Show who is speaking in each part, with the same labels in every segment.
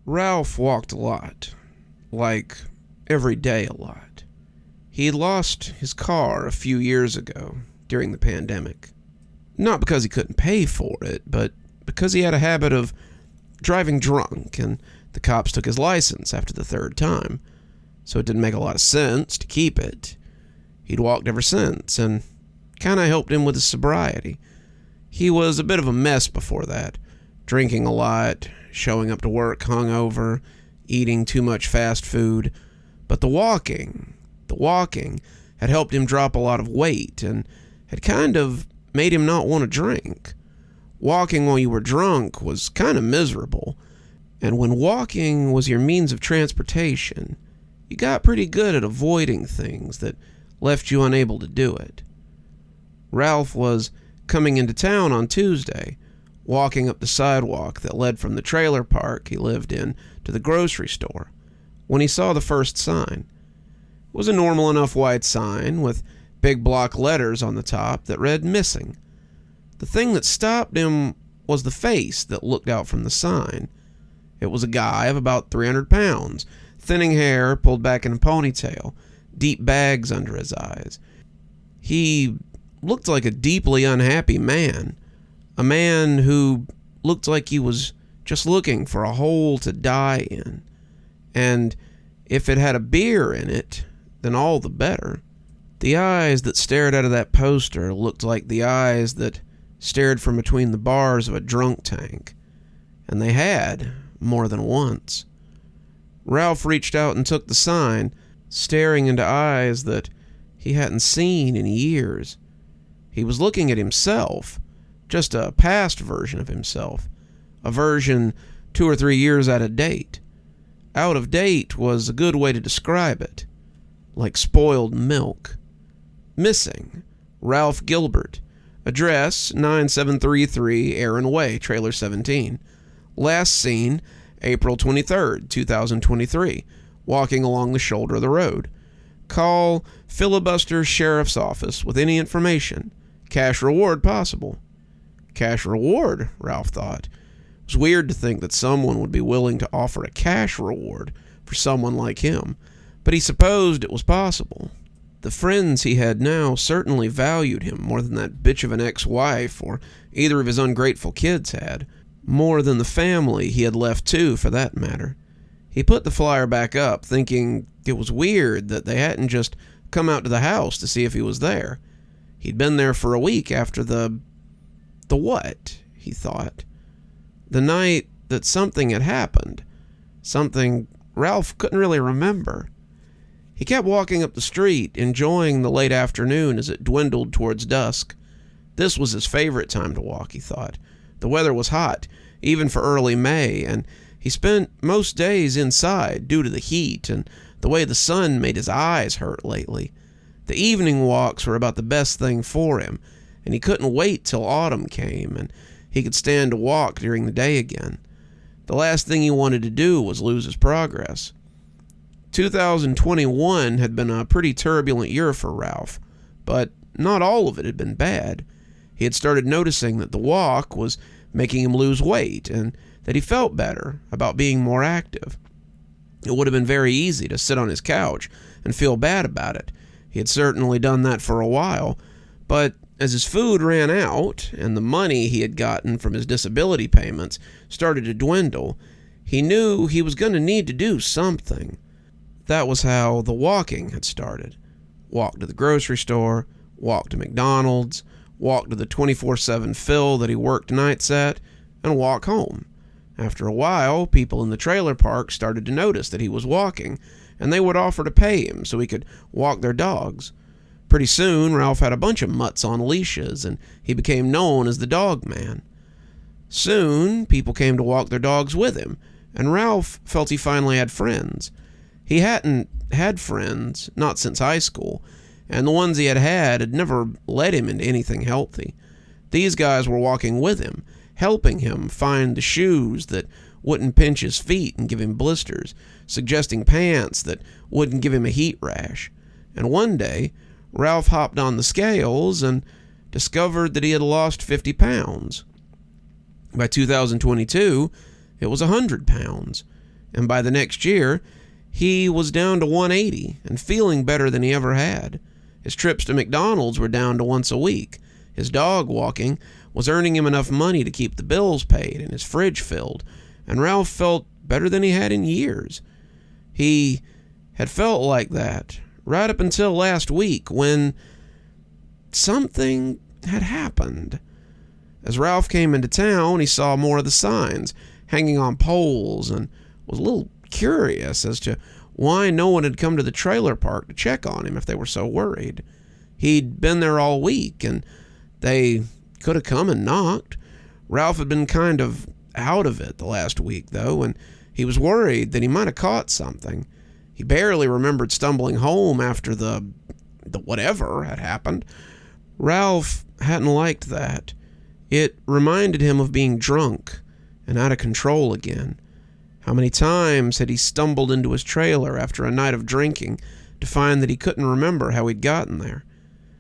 Speaker 1: Ralph walked a lot. Like, every day a lot. He had lost his car a few years ago, during the pandemic. Not because he couldn't pay for it, but because he had a habit of driving drunk, and the cops took his license after the third time, so it didn't make a lot of sense to keep it. He'd walked ever since, and kinda helped him with his sobriety. He was a bit of a mess before that, drinking a lot, showing up to work hungover, eating too much fast food, but the walking had helped him drop a lot of weight, and had kind of made him not want to drink. Walking while you were drunk was kind of miserable, and when walking was your means of transportation, you got pretty good at avoiding things that left you unable to do it. Ralph was coming into town on Tuesday, walking up the sidewalk that led from the trailer park he lived in to the grocery store, when he saw the first sign. It was a normal enough white sign with big block letters on the top that read "Missing." The thing that stopped him was the face that looked out from the sign. It was a guy of about 300 pounds, thinning hair pulled back in a ponytail, deep bags under his eyes. He looked like a deeply unhappy man, a man who looked like he was just looking for a hole to die in. And if it had a beer in it, then all the better. The eyes that stared out of that poster looked like the eyes that stared from between the bars of a drunk tank. And they had, more than once. Ralph reached out and took the sign, staring into eyes that he hadn't seen in years. He was looking at himself, just a past version of himself, a version 2 or 3 years out of date. Out of date was a good way to describe it, like spoiled milk. Missing, Ralph Gilbert. Address, 9733 Aaron Way, Trailer 17. Last seen, April 23rd, 2023, walking along the shoulder of the road. Call Filibuster Sheriff's Office with any information. Cash reward possible. Cash reward, Ralph thought. It was weird to think that someone would be willing to offer a cash reward for someone like him, but he supposed it was possible. The friends he had now certainly valued him more than that bitch of an ex-wife or either of his ungrateful kids had. More than the family he had left too, for that matter. He put the flyer back up, thinking it was weird that they hadn't just come out to the house to see if he was there. He'd been there for a week after the what, he thought. The night that something had happened. Something Ralph couldn't really remember. He kept walking up the street, enjoying the late afternoon as it dwindled towards dusk. This was his favorite time to walk, he thought. The weather was hot, even for early May, and he spent most days inside due to the heat and the way the sun made his eyes hurt lately. The evening walks were about the best thing for him, and he couldn't wait till autumn came and he could stand to walk during the day again. The last thing he wanted to do was lose his progress. 2021 had been a pretty turbulent year for Ralph, but not all of it had been bad. He had started noticing that the walk was making him lose weight and that he felt better about being more active. It would have been very easy to sit on his couch and feel bad about it. He had certainly done that for a while, but as his food ran out and the money he had gotten from his disability payments started to dwindle, he knew he was going to need to do something. That was how the walking had started. Walk to the grocery store, walk to McDonald's, walk to the 24/7 Phil that he worked nights at, and walk home. After a while, people in the trailer park started to notice that he was walking, and they would offer to pay him so he could walk their dogs. Pretty soon, Ralph had a bunch of mutts on leashes, and he became known as the Dog Man. Soon, people came to walk their dogs with him, and Ralph felt he finally had friends. He hadn't had friends, not since high school, and the ones he had never led him into anything healthy. These guys were walking with him, helping him find the shoes that wouldn't pinch his feet and give him blisters, suggesting pants that wouldn't give him a heat rash. And one day, Ralph hopped on the scales and discovered that he had lost 50 pounds. By 2022, it was 100 pounds. and by the next year, he was down to 180 and feeling better than he ever had. His trips to McDonald's were down to once a week. His dog walking was earning him enough money to keep the bills paid and his fridge filled, and Ralph felt better than he had in years. He had felt like that right up until last week when something had happened. As Ralph came into town, he saw more of the signs hanging on poles and was a little curious as to why no one had come to the trailer park to check on him if they were so worried. He'd been there all week, and they could have come and knocked. Ralph had been kind of out of it the last week, though, and he was worried that he might have caught something. He barely remembered stumbling home after the whatever had happened. Ralph hadn't liked that. It reminded him of being drunk and out of control again. How many times had he stumbled into his trailer after a night of drinking to find that he couldn't remember how he'd gotten there?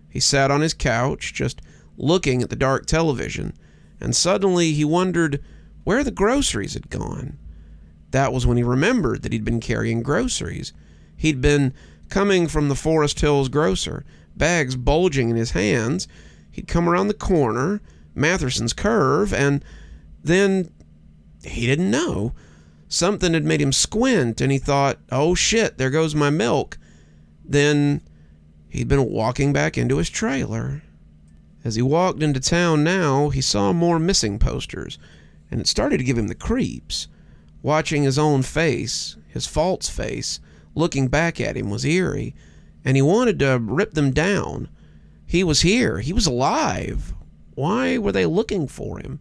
Speaker 1: He sat on his couch, just looking at the dark television, and suddenly he wondered where the groceries had gone. That was when he remembered that he'd been carrying groceries. He'd been coming from the Forest Hills grocer, bags bulging in his hands. He'd come around the corner, Matherson's curve, and then he didn't know. Something had made him squint, and he thought, oh shit, there goes my milk. Then he'd been walking back into his trailer. As he walked into town now, he saw more missing posters, and it started to give him the creeps. Watching his own face, his false face, looking back at him was eerie, and he wanted to rip them down. He was here. He was alive. Why were they looking for him?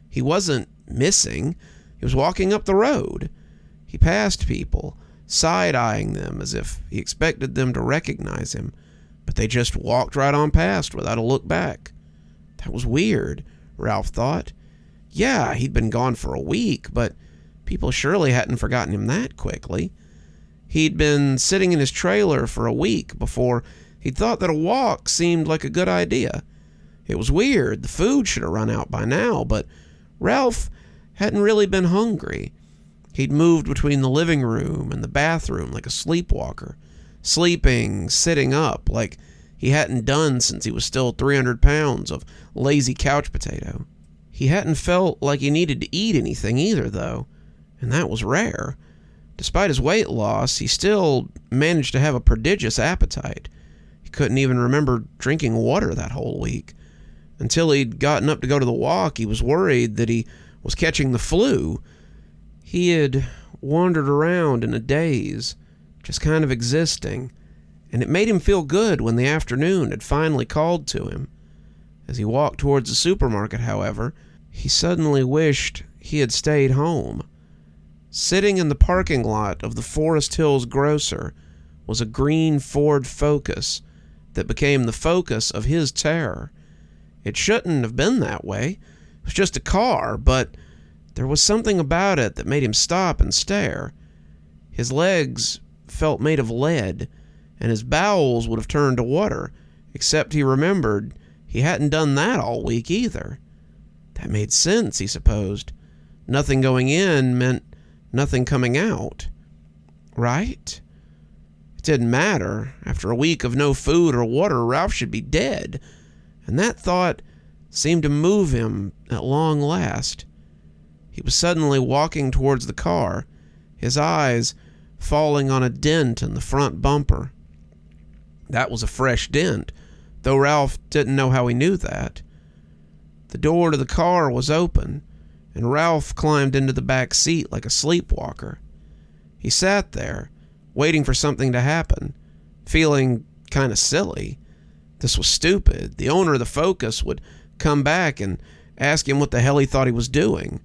Speaker 1: He wasn't missing. He was walking up the road. He passed people, side-eyeing them as if he expected them to recognize him, but they just walked right on past without a look back. That was weird, Ralph thought. Yeah, he'd been gone for a week, but people surely hadn't forgotten him that quickly. He'd been sitting in his trailer for a week before he'd thought that a walk seemed like a good idea. It was weird. The food should have run out by now, but Ralph hadn't really been hungry. He'd moved between the living room and the bathroom like a sleepwalker, sleeping, sitting up, like he hadn't done since he was still 300 pounds of lazy couch potato. He hadn't felt like he needed to eat anything either, though, and that was rare. Despite his weight loss, he still managed to have a prodigious appetite. He couldn't even remember drinking water that whole week. Until he'd gotten up to go to the walk, he was worried that he was catching the flu. He had wandered around in a daze, just kind of existing, and it made him feel good when the afternoon had finally called to him. As he walked towards the supermarket, however, he suddenly wished he had stayed home. Sitting in the parking lot of the Forest Hills grocer was a green Ford Focus that became the focus of his terror. It shouldn't have been that way. It was just a car, but there was something about it that made him stop and stare. His legs felt made of lead, and his bowels would have turned to water, except he remembered he hadn't done that all week either. That made sense, he supposed. Nothing going in meant nothing coming out. Right? It didn't matter. After a week of no food or water, Ralph should be dead. And that thought seemed to move him at long last. He was suddenly walking towards the car, his eyes falling on a dent in the front bumper. That was a fresh dent, though Ralph didn't know how he knew that. The door to the car was open, and Ralph climbed into the back seat like a sleepwalker. He sat there, waiting for something to happen, feeling kind of silly. This was stupid. The owner of the Focus would come back and ask him what the hell he thought he was doing.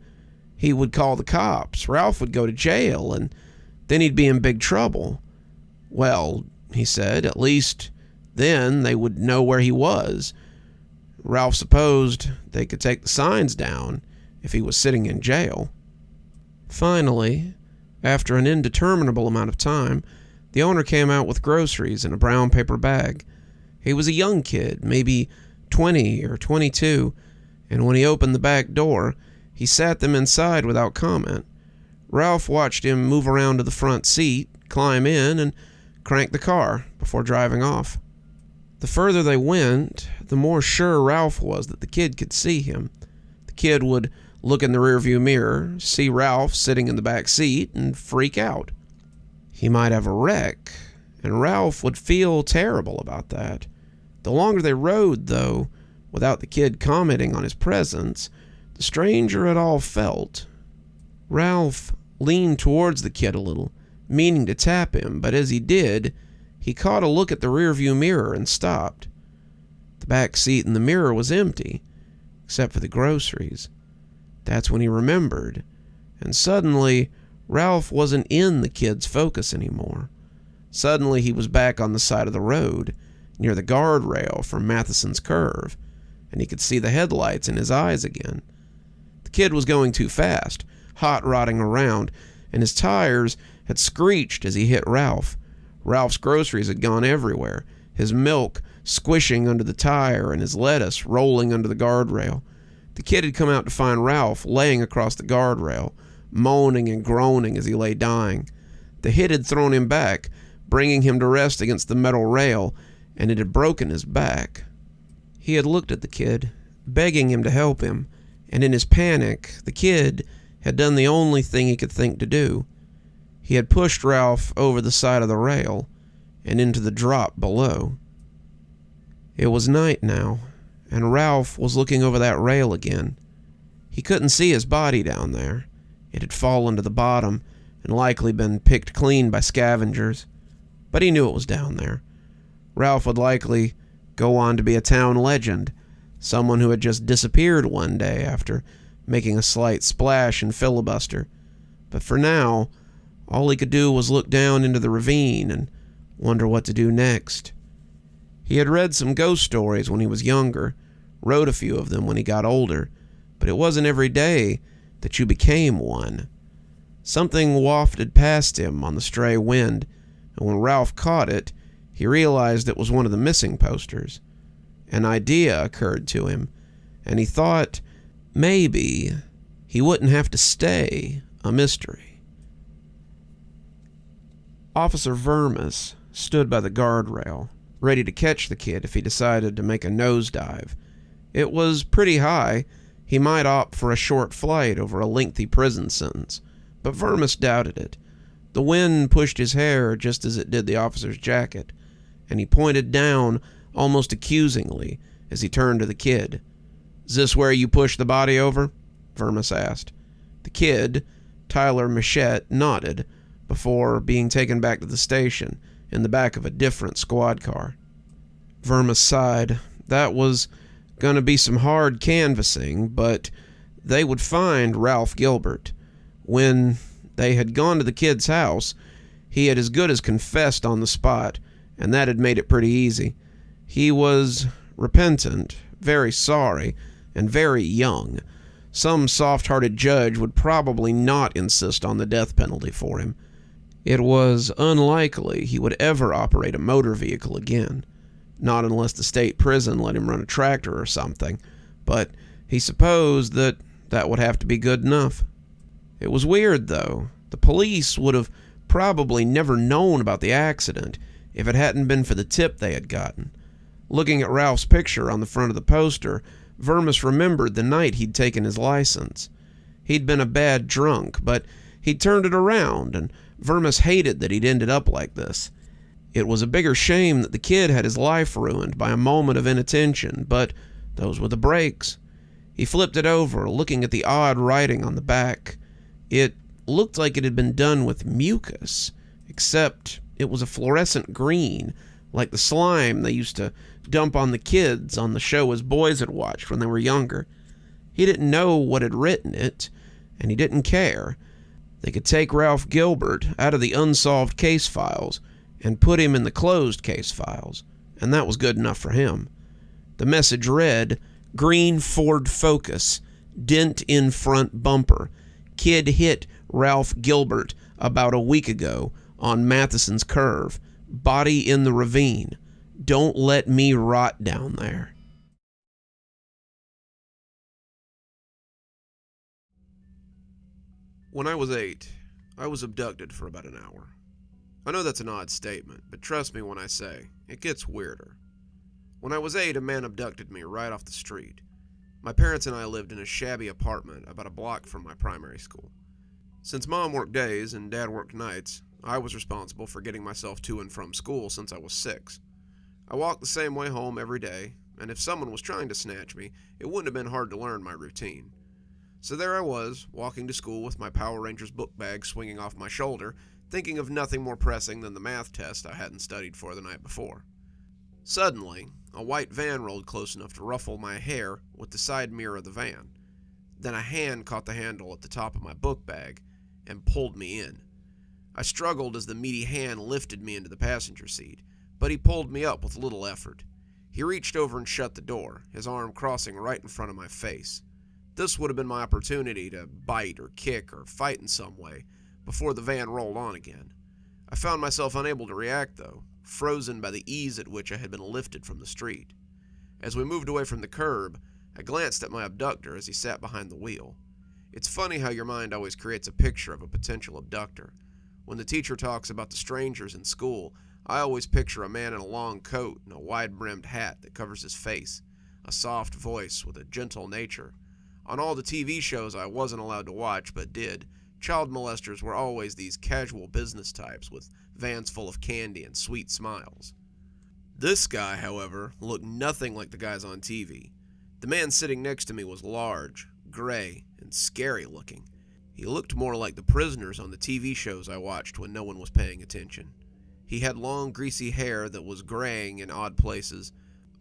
Speaker 1: He would call the cops. Ralph would go to jail, and then he'd be in big trouble. Well, he said, at least then they would know where he was. Ralph supposed they could take the signs down if he was sitting in jail. Finally, after an indeterminable amount of time, the owner came out with groceries in a brown paper bag. He was a young kid, maybe 20 or 22, and when he opened the back door, he sat them inside without comment. Ralph watched him move around to the front seat, climb in, and crank the car before driving off. The further they went, the more sure Ralph was that the kid could see him. The kid would look in the rearview mirror, see Ralph sitting in the back seat, and freak out. He might have a wreck, and Ralph would feel terrible about that. The longer they rode, though, without the kid commenting on his presence, the stranger it all felt. Ralph leaned towards the kid a little, meaning to tap him, but as he did, he caught a look at the rearview mirror and stopped. The back seat in the mirror was empty, except for the groceries. That's when he remembered, and suddenly Ralph wasn't in the kid's focus anymore. Suddenly he was back on the side of the road, near the guardrail from Matheson's curve, and he could see the headlights in his eyes again. The kid was going too fast, hot-rodding around, and his tires had screeched as he hit Ralph. Ralph's groceries had gone everywhere, his milk squishing under the tire and his lettuce rolling under the guardrail. The kid had come out to find Ralph laying across the guardrail, moaning and groaning as he lay dying. The hit had thrown him back, bringing him to rest against the metal rail, and it had broken his back. He had looked at the kid, begging him to help him, and in his panic, the kid had done the only thing he could think to do. He had pushed Ralph over the side of the rail and into the drop below. It was night now, and Ralph was looking over that rail again. He couldn't see his body down there. It had fallen to the bottom and likely been picked clean by scavengers, but he knew it was down there. Ralph would likely go on to be a town legend, someone who had just disappeared one day after making a slight splash in filibuster. But for now, all he could do was look down into the ravine and wonder what to do next. He had read some ghost stories when he was younger, wrote a few of them when he got older, but it wasn't every day that you became one. Something wafted past him on the stray wind, and when Ralph caught it, he realized it was one of the missing posters. An idea occurred to him, and he thought maybe he wouldn't have to stay a mystery. Officer Vermis stood by the guardrail, ready to catch the kid if he decided to make a nosedive. It was pretty high. He might opt for a short flight over a lengthy prison sentence, but Vermis doubted it. The wind pushed his hair just as it did the officer's jacket, and he pointed down almost accusingly as he turned to the kid. "Is this where you pushed the body over?" Vermis asked. The kid, Tyler Machette, nodded before being taken back to the station in the back of a different squad car. Vermis sighed. That was going to be some hard canvassing, but they would find Ralph Gilbert. When they had gone to the kid's house, he had as good as confessed on the spot, and that had made it pretty easy. He was repentant, very sorry, and very young. Some soft-hearted judge would probably not insist on the death penalty for him. It was unlikely he would ever operate a motor vehicle again, not unless the state prison let him run a tractor or something, but he supposed that would have to be good enough. It was weird, though. The police would have probably never known about the accident if it hadn't been for the tip they had gotten. Looking at Ralph's picture on the front of the poster, Vermis remembered the night he'd taken his license. He'd been a bad drunk, but he'd turned it around, and Vermis hated that he'd ended up like this. It was a bigger shame that the kid had his life ruined by a moment of inattention, but those were the breaks. He flipped it over, looking at the odd writing on the back. It looked like it had been done with mucus, except it was a fluorescent green, like the slime they used to dump on the kids on the show his boys had watched when they were younger. He didn't know what had written it, and he didn't care. They could take Ralph Gilbert out of the unsolved case files and put him in the closed case files, and that was good enough for him. The message read, "Green Ford Focus, dent in front bumper. Kid hit Ralph Gilbert about a week ago on Matheson's curve. Body in the ravine. Don't let me rot down there." When I was 8, I was abducted for about an hour. I know that's an odd statement, but trust me when I say, it gets weirder. When I was 8, a man abducted me right off the street. My parents and I lived in a shabby apartment about a block from my primary school. Since Mom worked days and Dad worked nights, I was responsible for getting myself to and from school since I was 6. I walked the same way home every day, and if someone was trying to snatch me, it wouldn't have been hard to learn my routine. So there I was, walking to school with my Power Rangers book bag swinging off my shoulder, thinking of nothing more pressing than the math test I hadn't studied for the night before. Suddenly, a white van rolled close enough to ruffle my hair with the side mirror of the van. Then a hand caught the handle at the top of my book bag and pulled me in. I struggled as the meaty hand lifted me into the passenger seat, but he pulled me up with little effort. He reached over and shut the door, his arm crossing right in front of my face. This would have been my opportunity to bite or kick or fight in some way before the van rolled on again. I found myself unable to react, though, frozen by the ease at which I had been lifted from the street. As we moved away from the curb, I glanced at my abductor as he sat behind the wheel. It's funny how your mind always creates a picture of a potential abductor. When the teacher talks about the strangers in school, I always picture a man in a long coat and a wide-brimmed hat that covers his face, a soft voice with a gentle nature. On all the TV shows I wasn't allowed to watch but did, child molesters were always these casual business types with vans full of candy and sweet smiles. This guy, however, looked nothing like the guys on TV. The man sitting next to me was large, gray, and scary looking. He looked more like the prisoners on the TV shows I watched when no one was paying attention. He had long, greasy hair that was graying in odd places,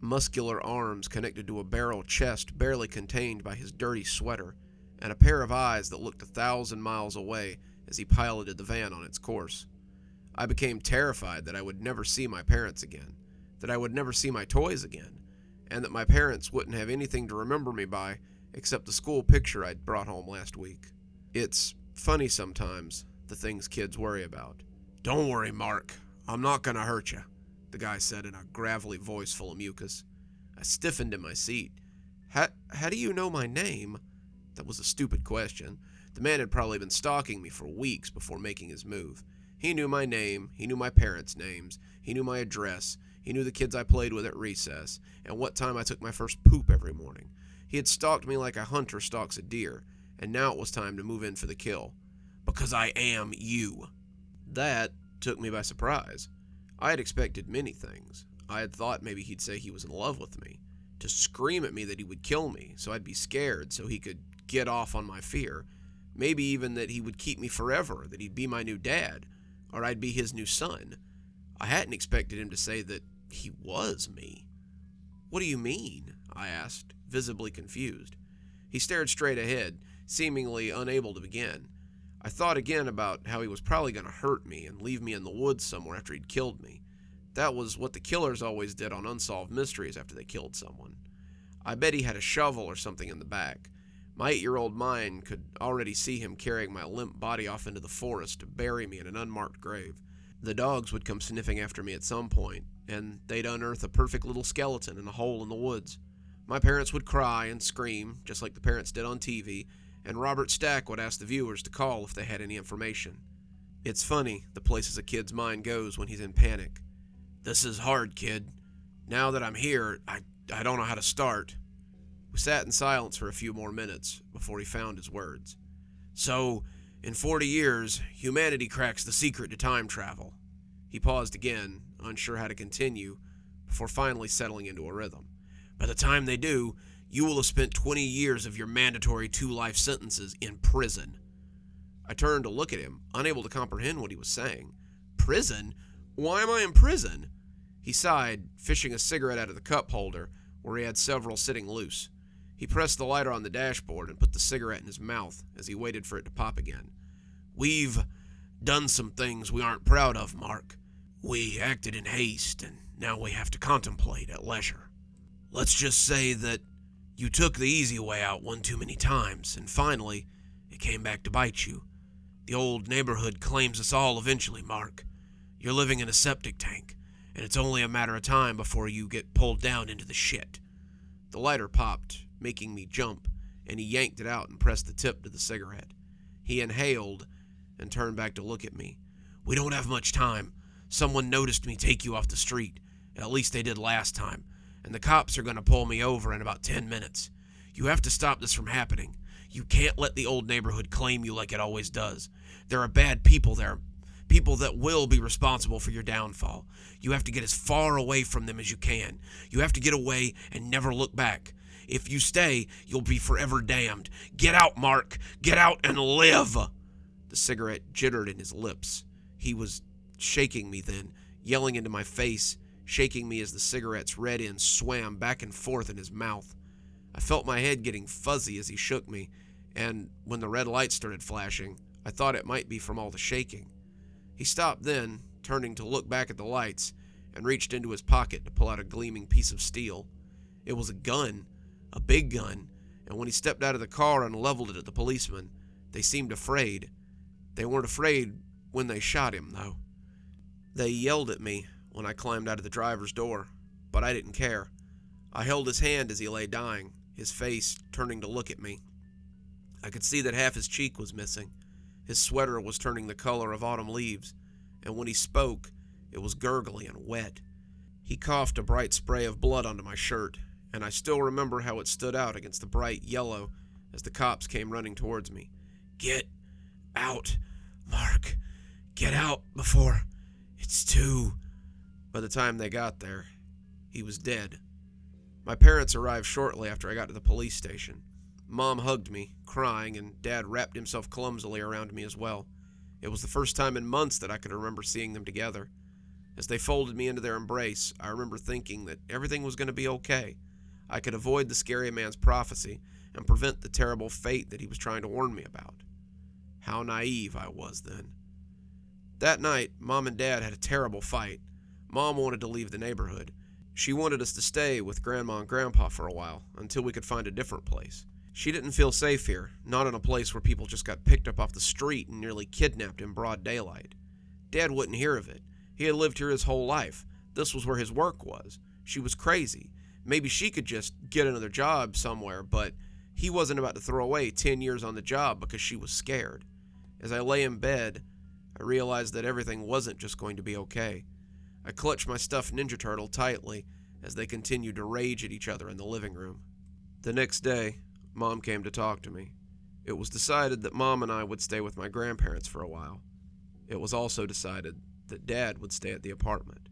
Speaker 1: muscular arms connected to a barrel chest barely contained by his dirty sweater, and a pair of eyes that looked 1,000 miles away as he piloted the van on its course. I became terrified that I would never see my parents again, that I would never see my toys again, and that my parents wouldn't have anything to remember me by except the school picture I'd brought home last week. It's funny sometimes, the things kids worry about. "Don't worry, Mark. I'm not gonna hurt you," the guy said in a gravelly voice full of mucus. I stiffened in my seat. How do you know my name?" That was a stupid question. The man had probably been stalking me for weeks before making his move. He knew my name, he knew my parents' names, he knew my address, he knew the kids I played with at recess, and what time I took my first poop every morning. He had stalked me like a hunter stalks a deer, and now it was time to move in for the kill. "Because I am you." That took me by surprise. I had expected many things. I had thought maybe he'd say he was in love with me, to scream at me that he would kill me so I'd be scared so he could get off on my fear, maybe even that he would keep me forever, that he'd be my new dad, or I'd be his new son. I hadn't expected him to say that he was me. "What do you mean?" I asked, visibly confused. He stared straight ahead, seemingly unable to begin. I thought again about how he was probably going to hurt me and leave me in the woods somewhere after he'd killed me. That was what the killers always did on unsolved mysteries after they killed someone. I bet he had a shovel or something in the back. My 8-year-old mind could already see him carrying my limp body off into the forest to bury me in an unmarked grave. The dogs would come sniffing after me at some point, and they'd unearth a perfect little skeleton in a hole in the woods. My parents would cry and scream, just like the parents did on TV, and Robert Stack would ask the viewers to call if they had any information. It's funny, the places a kid's mind goes when he's in panic. "This is hard, kid. Now that I'm here, I don't know how to start." We sat in silence for a few more minutes before he found his words. "So, in 40 years, humanity cracks the secret to time travel." He paused again, unsure how to continue, before finally settling into a rhythm. "By the time they do, you will have spent 20 years of your mandatory 2 life sentences in prison." I turned to look at him, unable to comprehend what he was saying. "Prison? Why am I in prison?" He sighed, fishing a cigarette out of the cup holder, where he had several sitting loose. He pressed the lighter on the dashboard and put the cigarette in his mouth as he waited for it to pop again. "We've done some things we aren't proud of, Mark. We acted in haste, and now we have to contemplate at leisure. Let's just say that you took the easy way out one too many times, and finally, it came back to bite you. The old neighborhood claims us all eventually, Mark. You're living in a septic tank, and it's only a matter of time before you get pulled down into the shit." The lighter popped, making me jump, and he yanked it out and pressed the tip to the cigarette. He inhaled, and turned back to look at me. "We don't have much time. Someone noticed me take you off the street. At least they did last time. And the cops are going to pull me over in about 10 minutes. You have to stop this from happening. You can't let the old neighborhood claim you like it always does. There are bad people there. People that will be responsible for your downfall. You have to get as far away from them as you can. You have to get away and never look back. If you stay, you'll be forever damned. Get out, Mark. Get out and live." The cigarette jittered in his lips. He was shaking me then, yelling into my face, shaking me as the cigarette's red end swam back and forth in his mouth. I felt my head getting fuzzy as he shook me, and when the red light started flashing, I thought it might be from all the shaking. He stopped then, turning to look back at the lights, and reached into his pocket to pull out a gleaming piece of steel. It was a gun, a big gun, and when he stepped out of the car and leveled it at the policeman, they seemed afraid. They weren't afraid when they shot him, though. They yelled at me when I climbed out of the driver's door, but I didn't care. I held his hand as he lay dying, his face turning to look at me. I could see that half his cheek was missing. His sweater was turning the color of autumn leaves, and when he spoke, it was gurgly and wet. He coughed a bright spray of blood onto my shirt, and I still remember how it stood out against the bright yellow as the cops came running towards me. "Get out, Mark. Get out before it's too..." By the time they got there, he was dead. My parents arrived shortly after I got to the police station. Mom hugged me, crying, and Dad wrapped himself clumsily around me as well. It was the first time in months that I could remember seeing them together. As they folded me into their embrace, I remember thinking that everything was going to be okay. I could avoid the scary man's prophecy and prevent the terrible fate that he was trying to warn me about. How naive I was then. That night, Mom and Dad had a terrible fight. Mom wanted to leave the neighborhood. She wanted us to stay with Grandma and Grandpa for a while, until we could find a different place. She didn't feel safe here, not in a place where people just got picked up off the street and nearly kidnapped in broad daylight. Dad wouldn't hear of it. He had lived here his whole life. This was where his work was. She was crazy. Maybe she could just get another job somewhere, but he wasn't about to throw away 10 years on the job because she was scared. As I lay in bed, I realized that everything wasn't just going to be okay. I clutched my stuffed Ninja Turtle tightly as they continued to rage at each other in the living room. The next day, Mom came to talk to me. It was decided that Mom and I would stay with my grandparents for a while. It was also decided that Dad would stay at the apartment.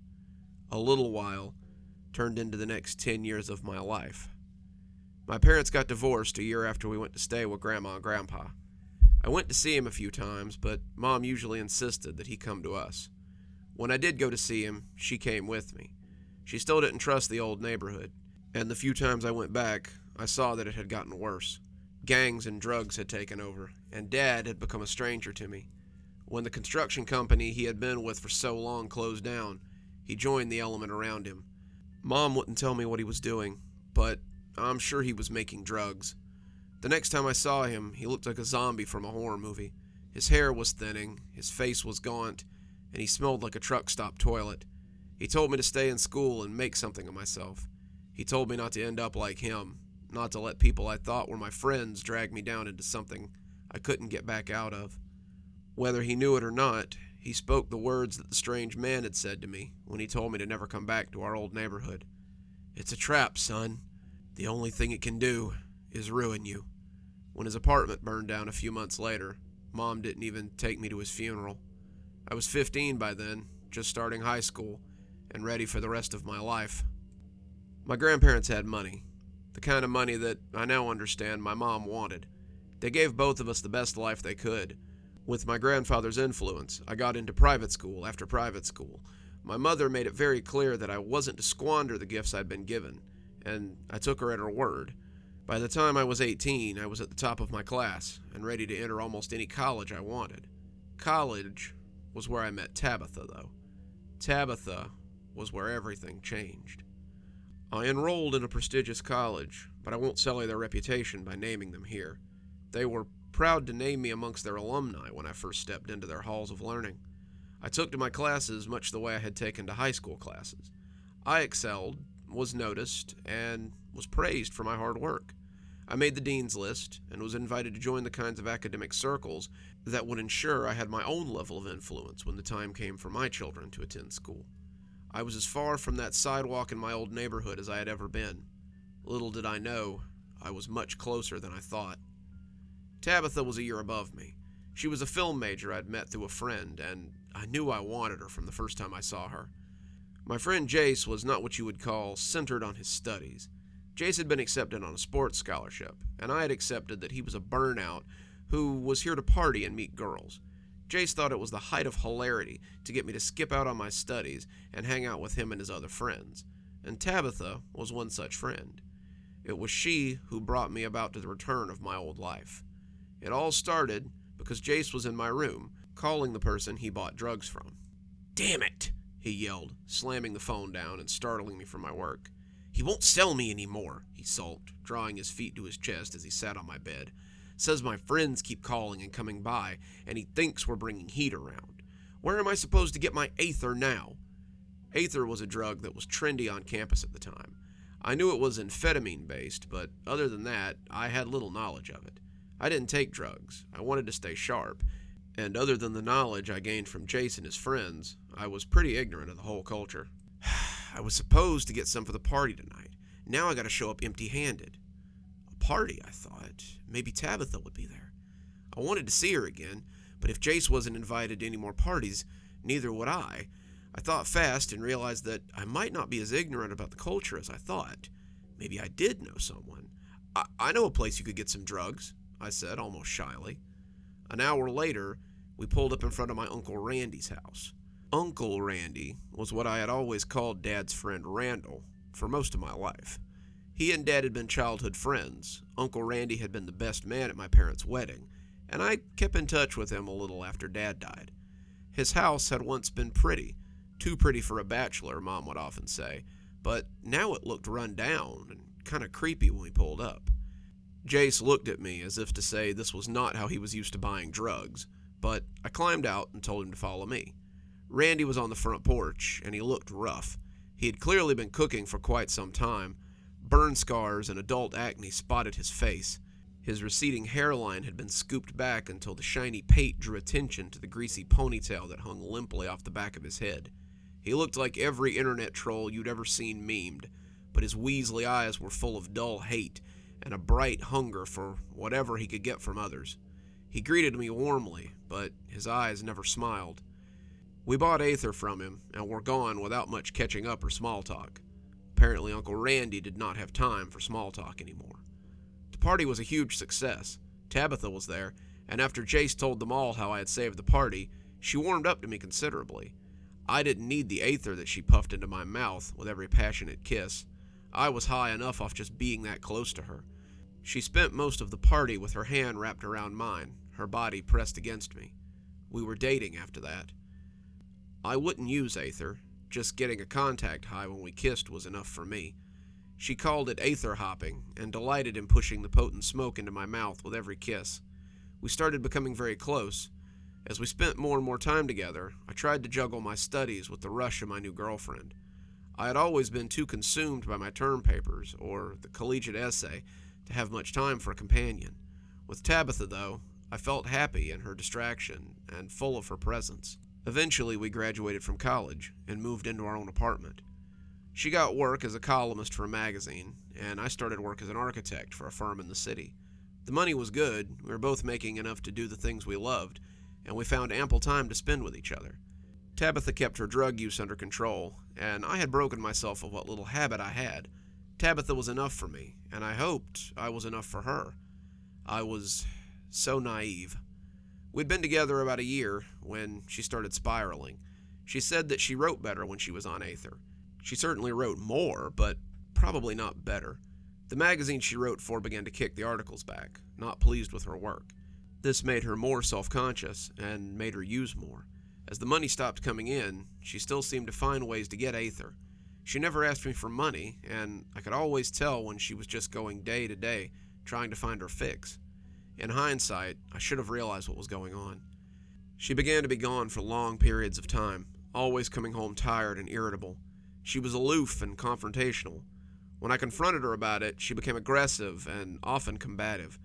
Speaker 1: A little while turned into the next 10 years of my life. My parents got divorced a year after we went to stay with Grandma and Grandpa. I went to see him a few times, but Mom usually insisted that he come to us. When I did go to see him, she came with me. She still didn't trust the old neighborhood, and the few times I went back, I saw that it had gotten worse. Gangs and drugs had taken over, and Dad had become a stranger to me. When the construction company he had been with for so long closed down, he joined the element around him. Mom wouldn't tell me what he was doing, but I'm sure he was making drugs. The next time I saw him, he looked like a zombie from a horror movie. His hair was thinning, his face was gaunt, and he smelled like a truck stop toilet. He told me to stay in school and make something of myself. He told me not to end up like him, not to let people I thought were my friends drag me down into something I couldn't get back out of. Whether he knew it or not, he spoke the words that the strange man had said to me when he told me to never come back to our old neighborhood. "It's a trap, son. The only thing it can do is ruin you." When his apartment burned down a few months later, Mom didn't even take me to his funeral. I was 15 by then, just starting high school, and ready for the rest of my life. My grandparents had money. The kind of money that I now understand my mom wanted. They gave both of us the best life they could. With my grandfather's influence, I got into private school after private school. My mother made it very clear that I wasn't to squander the gifts I'd been given, and I took her at her word. By the time I was 18, I was at the top of my class and ready to enter almost any college I wanted. College was where I met Tabitha, though. Tabitha was where everything changed. I enrolled in a prestigious college, but I won't sully their reputation by naming them here. They were proud to name me amongst their alumni when I first stepped into their halls of learning. I took to my classes much the way I had taken to high school classes. I excelled, was noticed, and was praised for my hard work. I made the dean's list and was invited to join the kinds of academic circles that would ensure I had my own level of influence when the time came for my children to attend school. I was as far from that sidewalk in my old neighborhood as I had ever been. Little did I know, I was much closer than I thought. Tabitha was a year above me. She was a film major I'd met through a friend, and I knew I wanted her from the first time I saw her. My friend Jace was not what you would call centered on his studies. Jace had been accepted on a sports scholarship, and I had accepted that he was a burnout who was here to party and meet girls. Jace thought it was the height of hilarity to get me to skip out on my studies and hang out with him and his other friends, and Tabitha was one such friend. It was she who brought me about to the return of my old life. It all started because Jace was in my room, calling the person he bought drugs from. "Damn it!" he yelled, slamming the phone down and startling me from my work. "He won't sell me anymore," he sulked, drawing his feet to his chest as he sat on my bed. "Says my friends keep calling and coming by, and he thinks we're bringing heat around. Where am I supposed to get my Aether now?" Aether was a drug that was trendy on campus at the time. I knew it was amphetamine-based, but other than that, I had little knowledge of it. I didn't take drugs. I wanted to stay sharp, and other than the knowledge I gained from Jace and his friends, I was pretty ignorant of the whole culture. I was supposed to get some for the party tonight. Now I gotta show up empty-handed. A party, I thought. Maybe Tabitha would be there. I wanted to see her again, but if Jace wasn't invited to any more parties, neither would I. I thought fast and realized that I might not be as ignorant about the culture as I thought. Maybe I did know someone. I know a place you could get some drugs, I said, almost shyly. An hour later, we pulled up in front of my Uncle Randy's house. Uncle Randy was what I had always called Dad's friend Randall for most of my life. He and Dad had been childhood friends. Uncle Randy had been the best man at my parents' wedding, and I kept in touch with him a little after Dad died. His house had once been pretty, too pretty for a bachelor, Mom would often say, but now it looked run down and kind of creepy when we pulled up. Jace looked at me as if to say this was not how he was used to buying drugs, but I climbed out and told him to follow me. Randy was on the front porch, and he looked rough. He had clearly been cooking for quite some time. Burn scars and adult acne spotted his face. His receding hairline had been scooped back until the shiny pate drew attention to the greasy ponytail that hung limply off the back of his head. He looked like every internet troll you'd ever seen memed, but his weaselly eyes were full of dull hate and a bright hunger for whatever he could get from others. He greeted me warmly, but his eyes never smiled. We bought Aether from him, and were gone without much catching up or small talk. Apparently Uncle Randy did not have time for small talk anymore. The party was a huge success. Tabitha was there, and after Jace told them all how I had saved the party, she warmed up to me considerably. I didn't need the Aether that she puffed into my mouth with every passionate kiss. I was high enough off just being that close to her. She spent most of the party with her hand wrapped around mine, her body pressed against me. We were dating after that. I wouldn't use Aether. Just getting a contact high when we kissed was enough for me. She called it Aether hopping, and delighted in pushing the potent smoke into my mouth with every kiss. We started becoming very close. As we spent more and more time together, I tried to juggle my studies with the rush of my new girlfriend. I had always been too consumed by my term papers, or the collegiate essay, to have much time for a companion. With Tabitha, though, I felt happy in her distraction and full of her presence. Eventually, we graduated from college and moved into our own apartment. She got work as a columnist for a magazine, and I started work as an architect for a firm in the city. The money was good, we were both making enough to do the things we loved, and we found ample time to spend with each other. Tabitha kept her drug use under control, and I had broken myself of what little habit I had. Tabitha was enough for me, and I hoped I was enough for her. I was so naive. We'd been together about a year when she started spiraling. She said that she wrote better when she was on Aether. She certainly wrote more, but probably not better. The magazine she wrote for began to kick the articles back, not pleased with her work. This made her more self-conscious and made her use more. As the money stopped coming in, she still seemed to find ways to get Aether. She never asked me for money, and I could always tell when she was just going day to day, trying to find her fix. In hindsight, I should have realized what was going on. She began to be gone for long periods of time, always coming home tired and irritable. She was aloof and confrontational. When I confronted her about it, she became aggressive and often combative.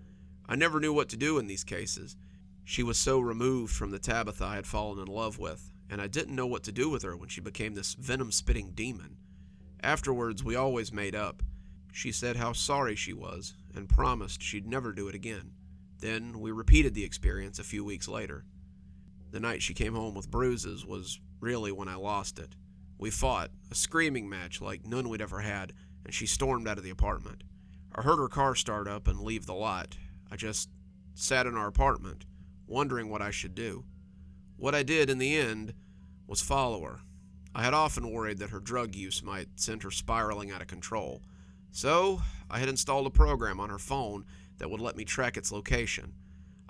Speaker 1: I never knew what to do in these cases. She was so removed from the Tabitha I had fallen in love with, and I didn't know what to do with her when she became this venom-spitting demon. Afterwards, we always made up. She said how sorry she was, and promised she'd never do it again. Then we repeated the experience a few weeks later. The night she came home with bruises was really when I lost it. We fought, a screaming match like none we'd ever had, and she stormed out of the apartment. I heard her car start up and leave the lot. I just sat in our apartment, wondering what I should do. What I did in the end was follow her. I had often worried that her drug use might send her spiraling out of control, so I had installed a program on her phone that would let me track its location.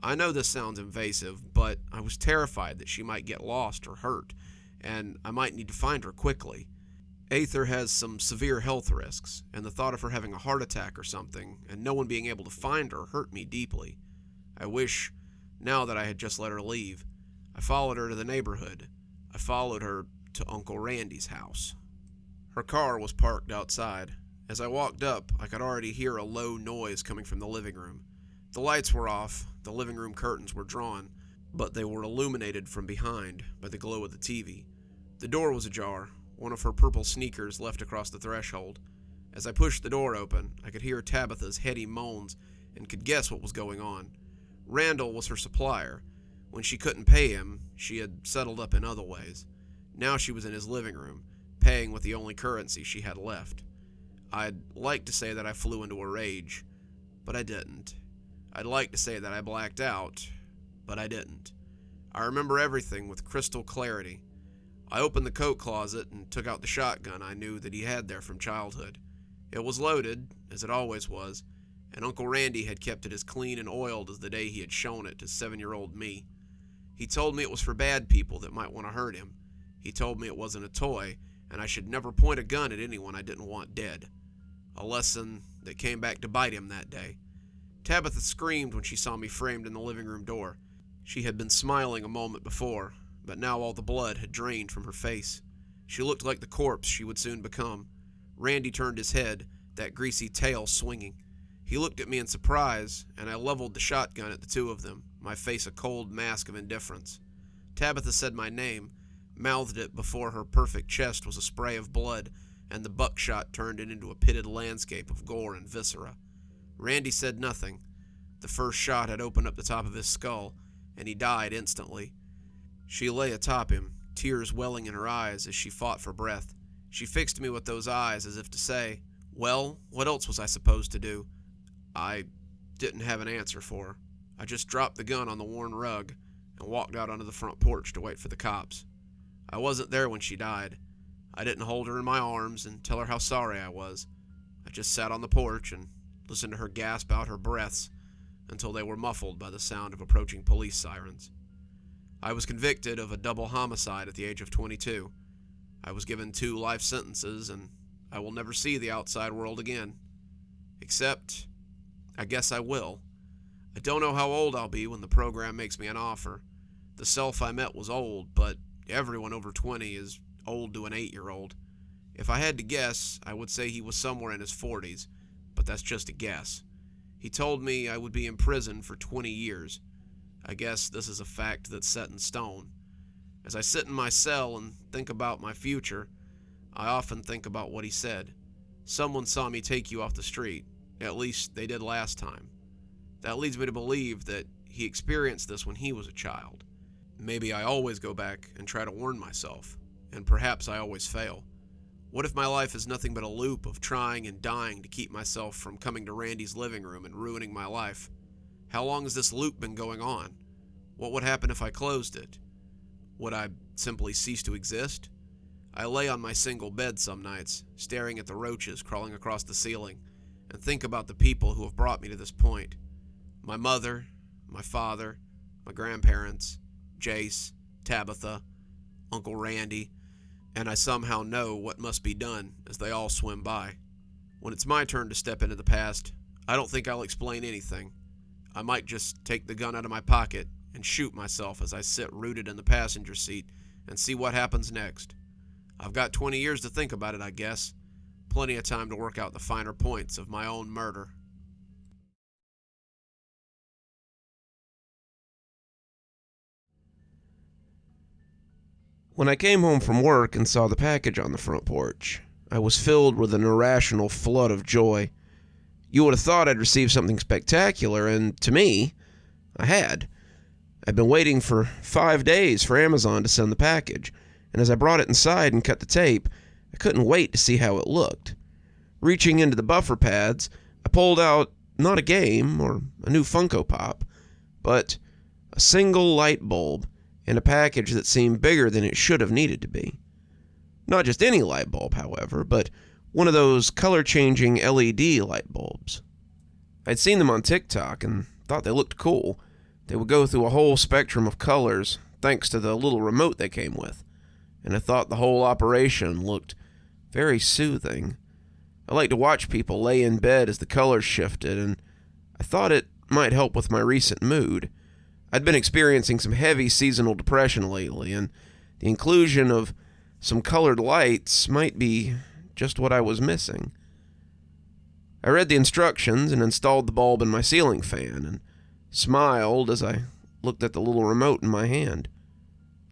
Speaker 1: I know this sounds invasive, but I was terrified that she might get lost or hurt, and I might need to find her quickly. Aether has some severe health risks, and the thought of her having a heart attack or something and no one being able to find her hurt me deeply. I wish now that I had just let her leave. I followed her to the neighborhood. I followed her to Uncle Randy's house. Her car was parked outside. As I walked up, I could already hear a low noise coming from the living room. The lights were off, the living room curtains were drawn, but they were illuminated from behind by the glow of the TV. The door was ajar, one of her purple sneakers left across the threshold. As I pushed the door open, I could hear Tabitha's heady moans and could guess what was going on. Randall was her supplier. When she couldn't pay him, she had settled up in other ways. Now she was in his living room, paying with the only currency she had left. I'd like to say that I flew into a rage, but I didn't. I'd like to say that I blacked out, but I didn't. I remember everything with crystal clarity. I opened the coat closet and took out the shotgun I knew that he had there from childhood. It was loaded, as it always was, and Uncle Randy had kept it as clean and oiled as the day he had shown it to 7-year-old me. He told me it was for bad people that might want to hurt him. He told me it wasn't a toy, and I should never point a gun at anyone I didn't want dead. A lesson that came back to bite him that day. Tabitha screamed when she saw me framed in the living room door. She had been smiling a moment before, but now all the blood had drained from her face. She looked like the corpse she would soon become. Randy turned his head, that greasy tail swinging. He looked at me in surprise, and I leveled the shotgun at the two of them, my face a cold mask of indifference. Tabitha said my name, mouthed it before her perfect chest was a spray of blood, and the buckshot turned it into a pitted landscape of gore and viscera. Randy said nothing. The first shot had opened up the top of his skull, and he died instantly. She lay atop him, tears welling in her eyes as she fought for breath. She fixed me with those eyes as if to say, well, what else was I supposed to do? I didn't have an answer for her. I just dropped the gun on the worn rug and walked out onto the front porch to wait for the cops. I wasn't there when she died. I didn't hold her in my arms and tell her how sorry I was. I just sat on the porch and listened to her gasp out her breaths until they were muffled by the sound of approaching police sirens. I was convicted of a double homicide at the age of 22. I was given 2 life sentences, and I will never see the outside world again. Except, I guess I will. I don't know how old I'll be when the program makes me an offer. The self I met was old, but everyone over 20 is old to an 8-year-old. If I had to guess, I would say he was somewhere in his 40s, but that's just a guess. He told me I would be in prison for 20 years. I guess this is a fact that's set in stone. As I sit in my cell and think about my future, I often think about what he said. Someone saw me take you off the street. At least they did last time. That leads me to believe that he experienced this when he was a child. Maybe I always go back and try to warn myself, and perhaps I always fail. What if my life is nothing but a loop of trying and dying to keep myself from coming to Randy's living room and ruining my life? How long has this loop been going on? What would happen if I closed it? Would I simply cease to exist? I lay on my single bed some nights, staring at the roaches crawling across the ceiling, and think about the people who have brought me to this point. My mother, my father, my grandparents, Jace, Tabitha, Uncle Randy, and I somehow know what must be done as they all swim by. When it's my turn to step into the past, I don't think I'll explain anything. I might just take the gun out of my pocket and shoot myself as I sit rooted in the passenger seat and see what happens next. I've got 20 years to think about it, I guess. Plenty of time to work out the finer points of my own murder. When I came home from work and saw the package on the front porch, I was filled with an irrational flood of joy. You would have thought I'd received something spectacular, and to me, I had. I'd been waiting for 5 days for Amazon to send the package, and as I brought it inside and cut the tape, I couldn't wait to see how it looked. Reaching into the buffer pads, I pulled out not a game or a new Funko Pop, but a single light bulb and a package that seemed bigger than it should have needed to be. Not just any light bulb, however, but one of those color-changing LED light bulbs. I'd seen them on TikTok and thought they looked cool. They would go through a whole spectrum of colors thanks to the little remote they came with, and I thought the whole operation looked very soothing. I like to watch people lay in bed as the colors shifted, and I thought it might help with my recent mood. I'd been experiencing some heavy seasonal depression lately, and the inclusion of some colored lights might be just what I was missing. I read the instructions and installed the bulb in my ceiling fan, and smiled as I looked at the little remote in my hand.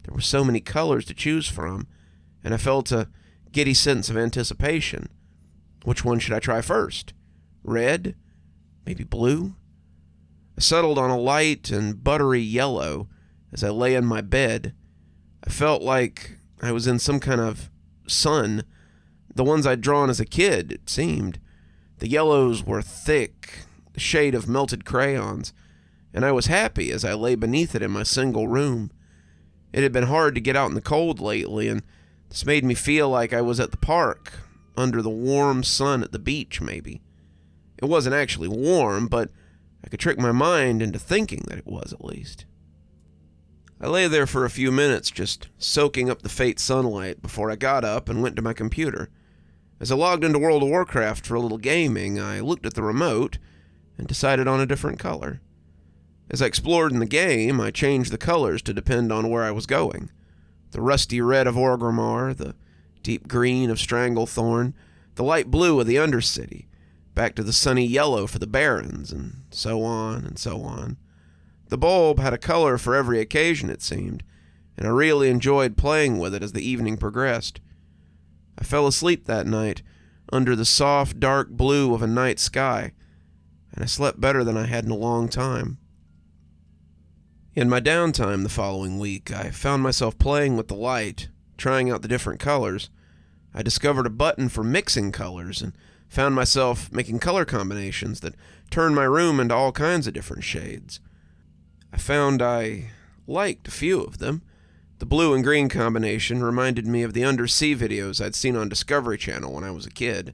Speaker 1: There were so many colors to choose from, and I felt a giddy sense of anticipation. Which one should I try first? Red? Maybe blue? I settled on a light and buttery yellow as I lay in my bed. I felt like I was in some kind of sun. The ones I'd drawn as a kid, it seemed. The yellows were thick, the shade of melted crayons, and I was happy as I lay beneath it in my single room. It had been hard to get out in the cold lately, and this made me feel like I was at the park, under the warm sun at the beach, maybe. It wasn't actually warm, but I could trick my mind into thinking that it was, at least. I lay there for a few minutes, just soaking up the faint sunlight, before I got up and went to my computer. As I logged into World of Warcraft for a little gaming, I looked at the remote and decided on a different color. As I explored in the game, I changed the colors to depend on where I was going. The rusty red of Orgrimmar, the deep green of Stranglethorn, the light blue of the Undercity, back to the sunny yellow for the Barrens, and so on and so on. The bulb had a color for every occasion, it seemed, and I really enjoyed playing with it as the evening progressed. I fell asleep that night under the soft, dark blue of a night sky, and I slept better than I had in a long time. In my downtime the following week, I found myself playing with the light, trying out the different colors. I discovered a button for mixing colors and found myself making color combinations that turned my room into all kinds of different shades. I found I liked a few of them. The blue and green combination reminded me of the undersea videos I'd seen on Discovery Channel when I was a kid.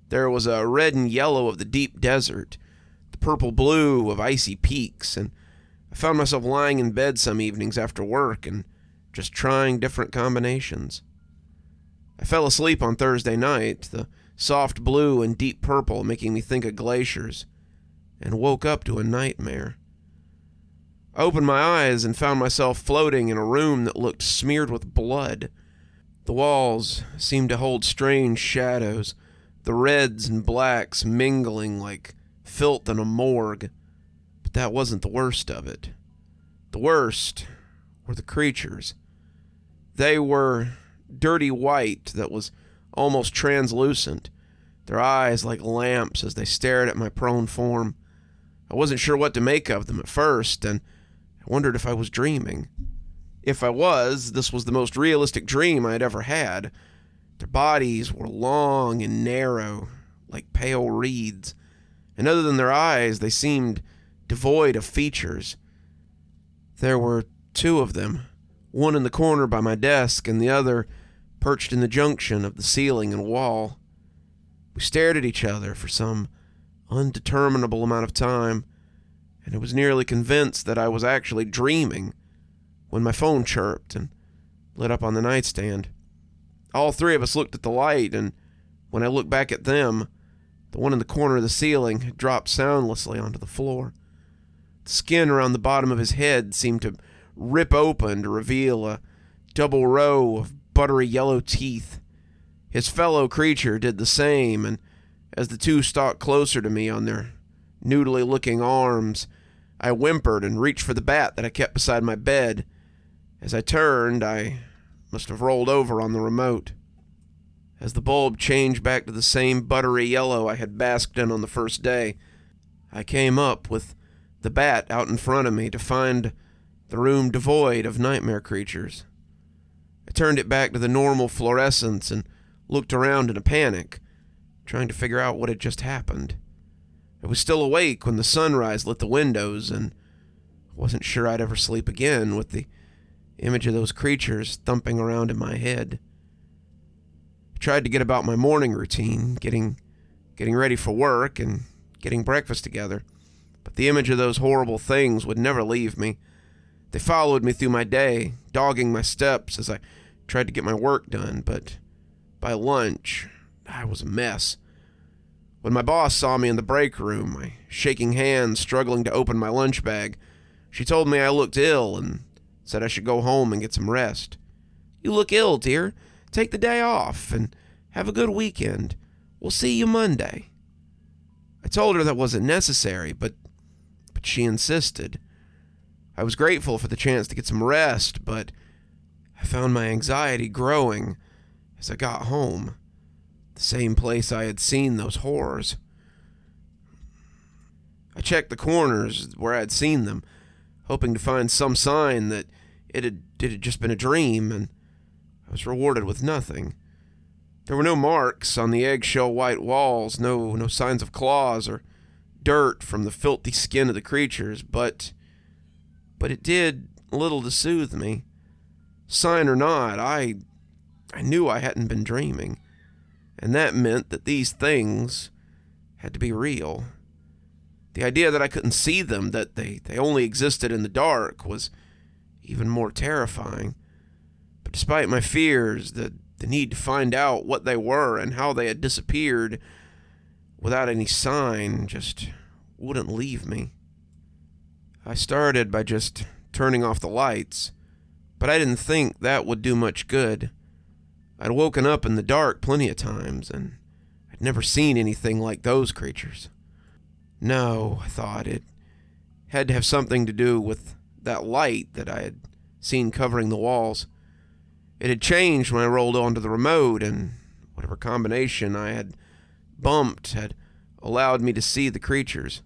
Speaker 1: There was a red and yellow of the deep desert, the purple blue of icy peaks, and I found myself lying in bed some evenings after work and just trying different combinations. I fell asleep on Thursday night, the soft blue and deep purple making me think of glaciers, and woke up to a nightmare. I opened my eyes and found myself floating in a room that looked smeared with blood. The walls seemed to hold strange shadows, the reds and blacks mingling like filth in a morgue. But that wasn't the worst of it. The worst were the creatures. They were dirty white that was almost translucent, their eyes like lamps as they stared at my prone form. I wasn't sure what to make of them at first, and I wondered if I was dreaming. If I was, this was the most realistic dream I had ever had. Their bodies were long and narrow, like pale reeds, and other than their eyes, they seemed devoid of features. There were two of them, one in the corner by my desk and the other perched in the junction of the ceiling and wall. We stared at each other for some undeterminable amount of time, and I was nearly convinced that I was actually dreaming when my phone chirped and lit up on the nightstand. All three of us looked at the light, and when I looked back at them, the one in the corner of the ceiling had dropped soundlessly onto the floor. The skin around the bottom of his head seemed to rip open to reveal a double row of buttery yellow teeth. His fellow creature did the same, and as the two stalked closer to me on their noodly-looking arms, I whimpered and reached for the bat that I kept beside my bed. As I turned, I must have rolled over on the remote. As the bulb changed back to the same buttery yellow I had basked in on the first day, I came up with the bat out in front of me to find the room devoid of nightmare creatures. I turned it back to the normal fluorescence and looked around in a panic, trying to figure out what had just happened. I was still awake when the sunrise lit the windows, and I wasn't sure I'd ever sleep again with the image of those creatures thumping around in my head. I tried to get about my morning routine, getting ready for work and getting breakfast together, but the image of those horrible things would never leave me. They followed me through my day, dogging my steps as I tried to get my work done, but by lunch, I was a mess. When my boss saw me in the break room, my shaking hands struggling to open my lunch bag, she told me I looked ill and said I should go home and get some rest. "You look ill, dear. Take the day off and have a good weekend. We'll see you Monday." I told her that wasn't necessary, but she insisted. I was grateful for the chance to get some rest, but I found my anxiety growing as I got home, the same place I had seen those horrors. I checked the corners where I had seen them, hoping to find some sign that it had just been a dream, and I was rewarded with nothing. There were no marks on the eggshell white walls, no signs of claws or dirt from the filthy skin of the creatures, but it did little to soothe me. Sign or not, I knew I hadn't been dreaming, and that meant that these things had to be real. The idea that I couldn't see them, that they only existed in the dark, was even more terrifying. But despite my fears, the need to find out what they were and how they had disappeared without any sign just wouldn't leave me. I started by just turning off the lights, but I didn't think that would do much good. I'd woken up in the dark plenty of times, and I'd never seen anything like those creatures. No, I thought, it had to have something to do with that light that I had seen covering the walls. It had changed when I rolled onto the remote, and whatever combination I had bumped had allowed me to see the creatures.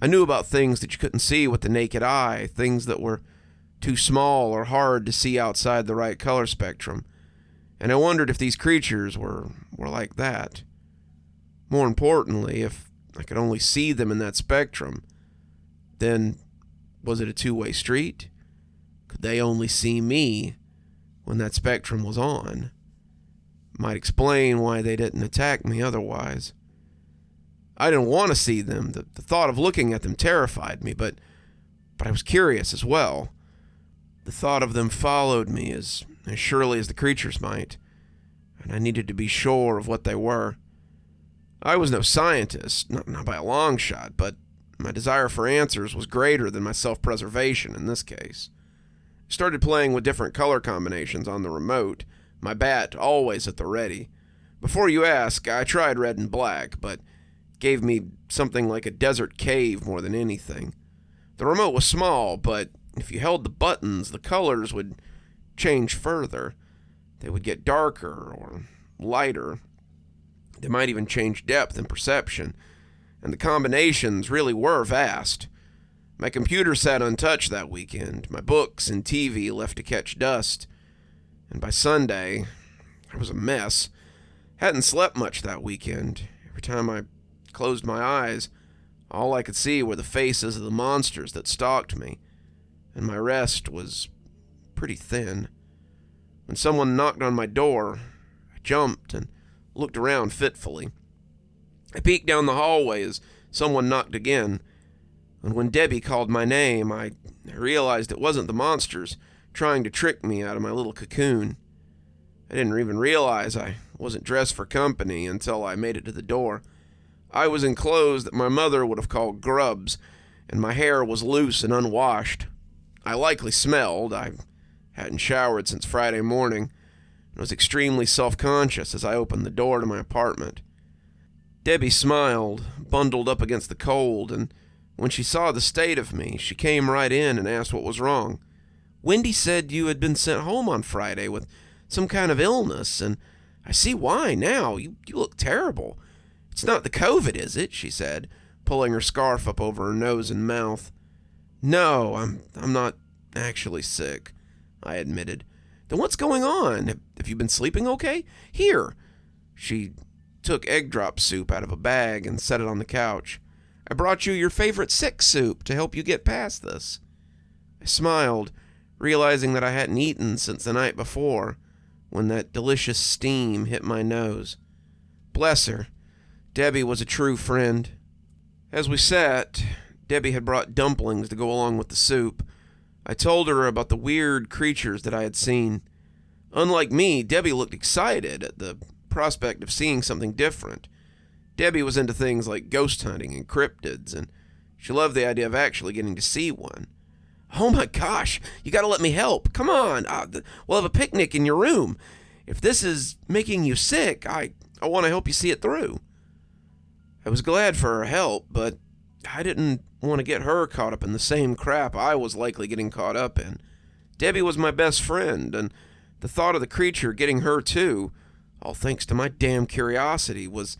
Speaker 1: I knew about things that you couldn't see with the naked eye, things that were too small or hard to see outside the right color spectrum, and I wondered if these creatures were like that. More importantly, if I could only see them in that spectrum, then was it a two-way street? Could they only see me when that spectrum was on? Might explain why they didn't attack me otherwise. I didn't want to see them. The thought of looking at them terrified me, but I was curious as well. The thought of them followed me as surely as the creatures might, and I needed to be sure of what they were. I was no scientist, not by a long shot, but my desire for answers was greater than my self-preservation in this case. I started playing with different color combinations on the remote, my bat always at the ready. Before you ask, I tried red and black, but it gave me something like a desert cave more than anything. The remote was small, but if you held the buttons, the colors would change further. They would get darker or lighter. They might even change depth and perception, and the combinations really were vast. My computer sat untouched that weekend, my books and TV left to catch dust, and by Sunday, I was a mess. Hadn't slept much that weekend. Every time I closed my eyes, all I could see were the faces of the monsters that stalked me, and my rest was pretty thin. When someone knocked on my door, I jumped and looked around fitfully. I peeked down the hallway as someone knocked again, and when Debbie called my name, I realized it wasn't the monsters trying to trick me out of my little cocoon. I didn't even realize I wasn't dressed for company until I made it to the door. I was in clothes that my mother would have called grubs, and my hair was loose and unwashed. I likely smelled. I hadn't showered since Friday morning. I was extremely self-conscious as I opened the door to my apartment. Debbie smiled, bundled up against the cold, and when she saw the state of me, she came right in and asked what was wrong. Wendy said you had been sent home on Friday with some kind of illness, and I see why now. You look terrible. It's not the COVID, is it? She said, pulling her scarf up over her nose and mouth. No, I'm not actually sick, I admitted. Then what's going on? Have you been sleeping okay? Here. She took egg drop soup out of a bag and set it on the couch. I brought you your favorite sick soup to help you get past this. I smiled, realizing that I hadn't eaten since the night before, when that delicious steam hit my nose. Bless her. Debbie was a true friend. As we sat, Debbie had brought dumplings to go along with the soup. I told her about the weird creatures that I had seen. Unlike me, Debbie looked excited at the prospect of seeing something different. Debbie was into things like ghost hunting and cryptids, and she loved the idea of actually getting to see one. Oh my gosh, you gotta let me help. Come on, we'll have a picnic in your room. If this is making you sick, I want to help you see it through. I was glad for her help, but I didn't want to get her caught up in the same crap I was likely getting caught up in. Debbie was my best friend, and the thought of the creature getting her too, all thanks to my damn curiosity, was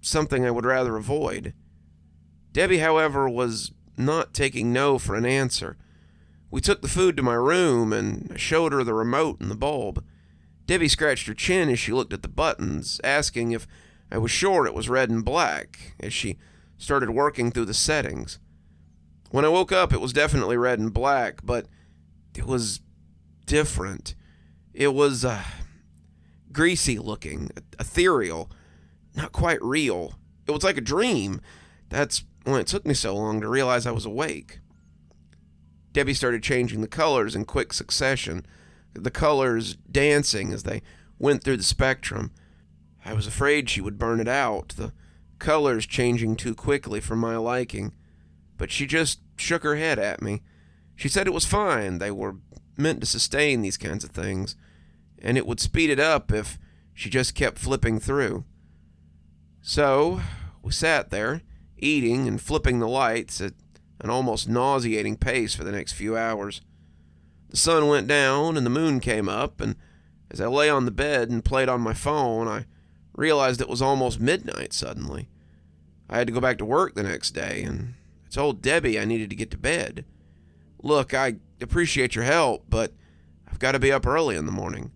Speaker 1: something I would rather avoid. Debbie, however, was not taking no for an answer. We took the food to my room, and I showed her the remote and the bulb. Debbie scratched her chin as she looked at the buttons, asking if I was sure it was red and black, as she started working through the settings. When I woke up, it was definitely red and black, but it was different. It was greasy looking, ethereal, not quite real. It was like a dream. That's when it took me so long to realize I was awake. Debbie started changing the colors in quick succession, the colors dancing as they went through the spectrum. I was afraid she would burn it out, the colors changing too quickly for my liking. But she just shook her head at me. She said it was fine. They were meant to sustain these kinds of things, and it would speed it up if she just kept flipping through. So we sat there, eating and flipping the lights at an almost nauseating pace for the next few hours. The sun went down and the moon came up, and as I lay on the bed and played on my phone, I realized it was almost midnight suddenly. I had to go back to work the next day, and I told Debbie I needed to get to bed. Look, I appreciate your help, but I've got to be up early in the morning.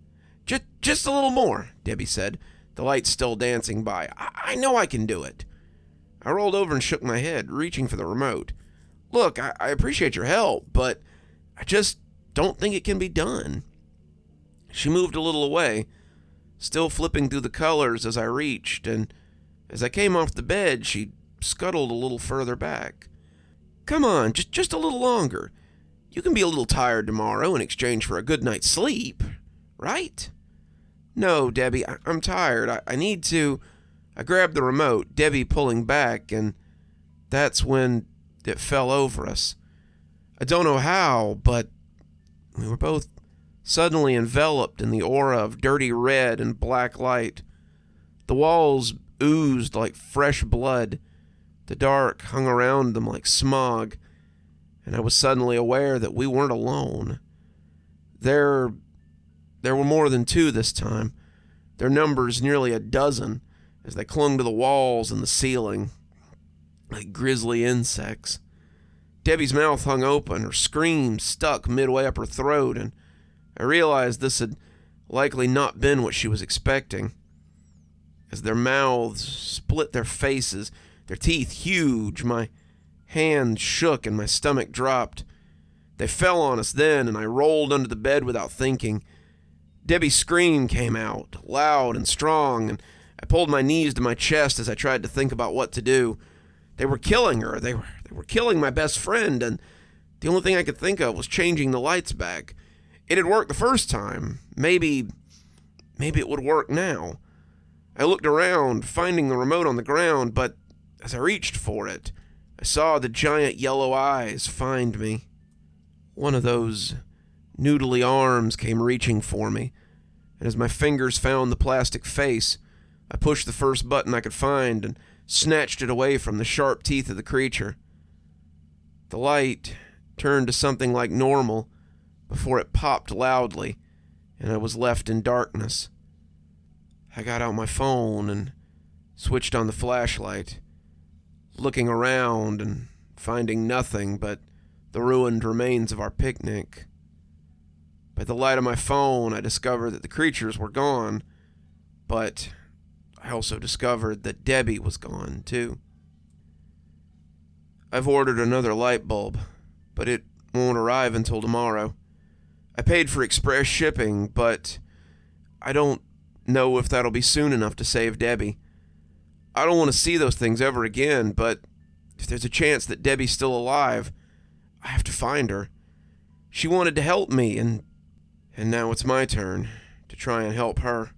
Speaker 1: Just a little more, Debbie said, the lights still dancing by. I know I can do it. I rolled over and shook my head, reaching for the remote. Look, I appreciate your help, but I just don't think it can be done. She moved a little away, still flipping through the colors as I reached, and as I came off the bed, she scuttled a little further back. Come on, just a little longer. You can be a little tired tomorrow in exchange for a good night's sleep, right? No, Debbie, I'm tired. I need to... I grabbed the remote, Debbie pulling back, and that's when it fell over us. I don't know how, but we were both suddenly enveloped in the aura of dirty red and black light. The walls oozed like fresh blood. The dark hung around them like smog, and I was suddenly aware that we weren't alone. There were more than two this time, their numbers nearly a dozen, as they clung to the walls and the ceiling like grisly insects. Debbie's mouth hung open, her scream stuck midway up her throat, and I realized this had likely not been what she was expecting. As their mouths split their faces, their teeth huge, my hands shook and my stomach dropped. They fell on us then, and I rolled under the bed without thinking. Debbie's scream came out, loud and strong, and I pulled my knees to my chest as I tried to think about what to do. They were killing her. They were killing my best friend, and the only thing I could think of was changing the lights back. It had worked the first time. Maybe it would work now. I looked around, finding the remote on the ground, but as I reached for it, I saw the giant yellow eyes find me. One of those noodly arms came reaching for me, and as my fingers found the plastic face, I pushed the first button I could find and snatched it away from the sharp teeth of the creature. The light turned to something like normal before it popped loudly, and I was left in darkness. I got out my phone and switched on the flashlight, looking around and finding nothing but the ruined remains of our picnic. By the light of my phone, I discovered that the creatures were gone, but I also discovered that Debbie was gone, too. I've ordered another light bulb, but it won't arrive until tomorrow. I paid for express shipping, but I don't know if that'll be soon enough to save Debbie. I don't want to see those things ever again, but if there's a chance that Debbie's still alive, I have to find her. She wanted to help me, and now it's my turn to try and help her.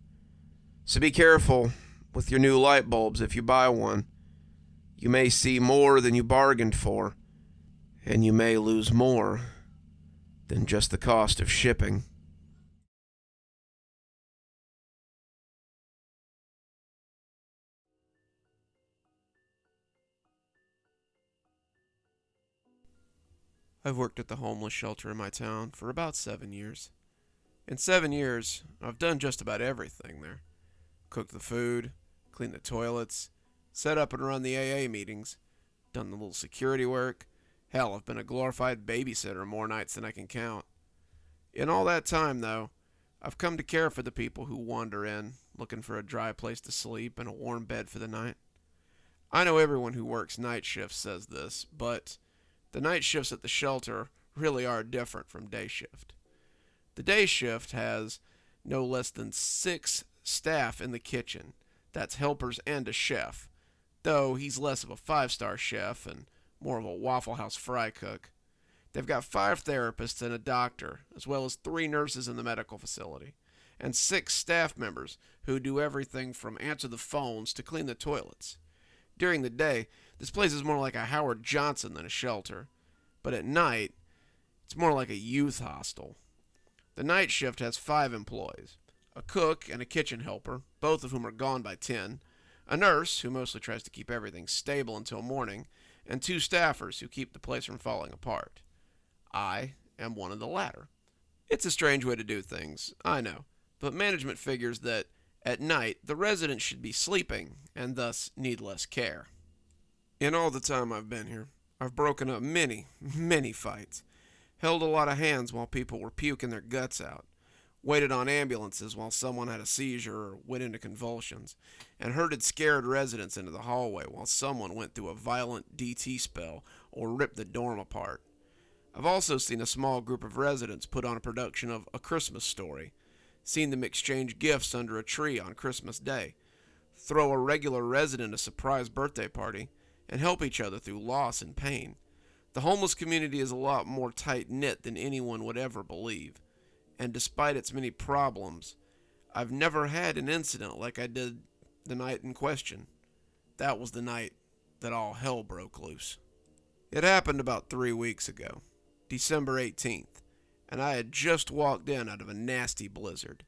Speaker 1: So be careful with your new light bulbs if you buy one. You may see more than you bargained for, and you may lose more than just the cost of shipping. I've worked at the homeless shelter in my town for about 7 years. In 7 years, I've done just about everything there. Cooked the food, cleaned the toilets, set up and run the AA meetings, done the little security work. Hell, I've been a glorified babysitter more nights than I can count. In all that time, though, I've come to care for the people who wander in, looking for a dry place to sleep and a warm bed for the night. I know everyone who works night shifts says this, but the night shifts at the shelter really are different from day shift. The day shift has no less than 6 staff in the kitchen. That's helpers and a chef, though he's less of a 5-star chef and more of a Waffle House fry cook. They've got 5 therapists and a doctor, as well as 3 nurses in the medical facility, and 6 staff members who do everything from answer the phones to clean the toilets. During the day, this place is more like a Howard Johnson than a shelter, but at night, it's more like a youth hostel. The night shift has 5 employees, a cook and a kitchen helper, both of whom are gone by 10, a nurse, who mostly tries to keep everything stable until morning, and 2 staffers who keep the place from falling apart. I am one of the latter. It's a strange way to do things, I know, but management figures that at night the residents should be sleeping and thus need less care. In all the time I've been here, I've broken up many, many fights, held a lot of hands while people were puking their guts out, waited on ambulances while someone had a seizure or went into convulsions, and herded scared residents into the hallway while someone went through a violent DT spell or ripped the dorm apart. I've also seen a small group of residents put on a production of A Christmas Story, seen them exchange gifts under a tree on Christmas Day, throw a regular resident a surprise birthday party, and help each other through loss and pain. The homeless community is a lot more tight-knit than anyone would ever believe, and despite its many problems, I've never had an incident like I did the night in question. That was the night that all hell broke loose. It happened about 3 weeks ago, December 18th, and I had just walked in out of a nasty blizzard.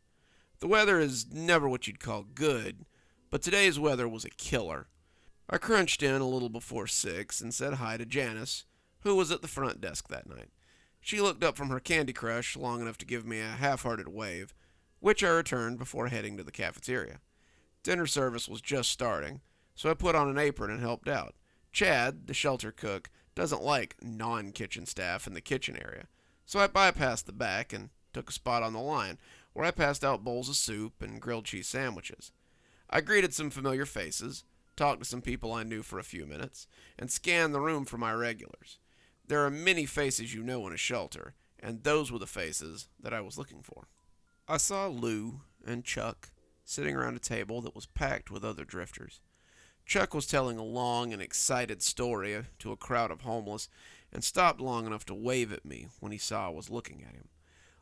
Speaker 1: The weather is never what you'd call good, but today's weather was a killer. I crunched in a little before 6 and said hi to Janice, who was at the front desk that night. She looked up from her Candy Crush long enough to give me a half-hearted wave, which I returned before heading to the cafeteria. Dinner service was just starting, so I put on an apron and helped out. Chad, the shelter cook, doesn't like non-kitchen staff in the kitchen area, so I bypassed the back and took a spot on the line, where I passed out bowls of soup and grilled cheese sandwiches. I greeted some familiar faces, talked to some people I knew for a few minutes, and scanned the room for my regulars. There are many faces you know in a shelter, and those were the faces that I was looking for. I saw Lou and Chuck sitting around a table that was packed with other drifters. Chuck was telling a long and excited story to a crowd of homeless and stopped long enough to wave at me when he saw I was looking at him.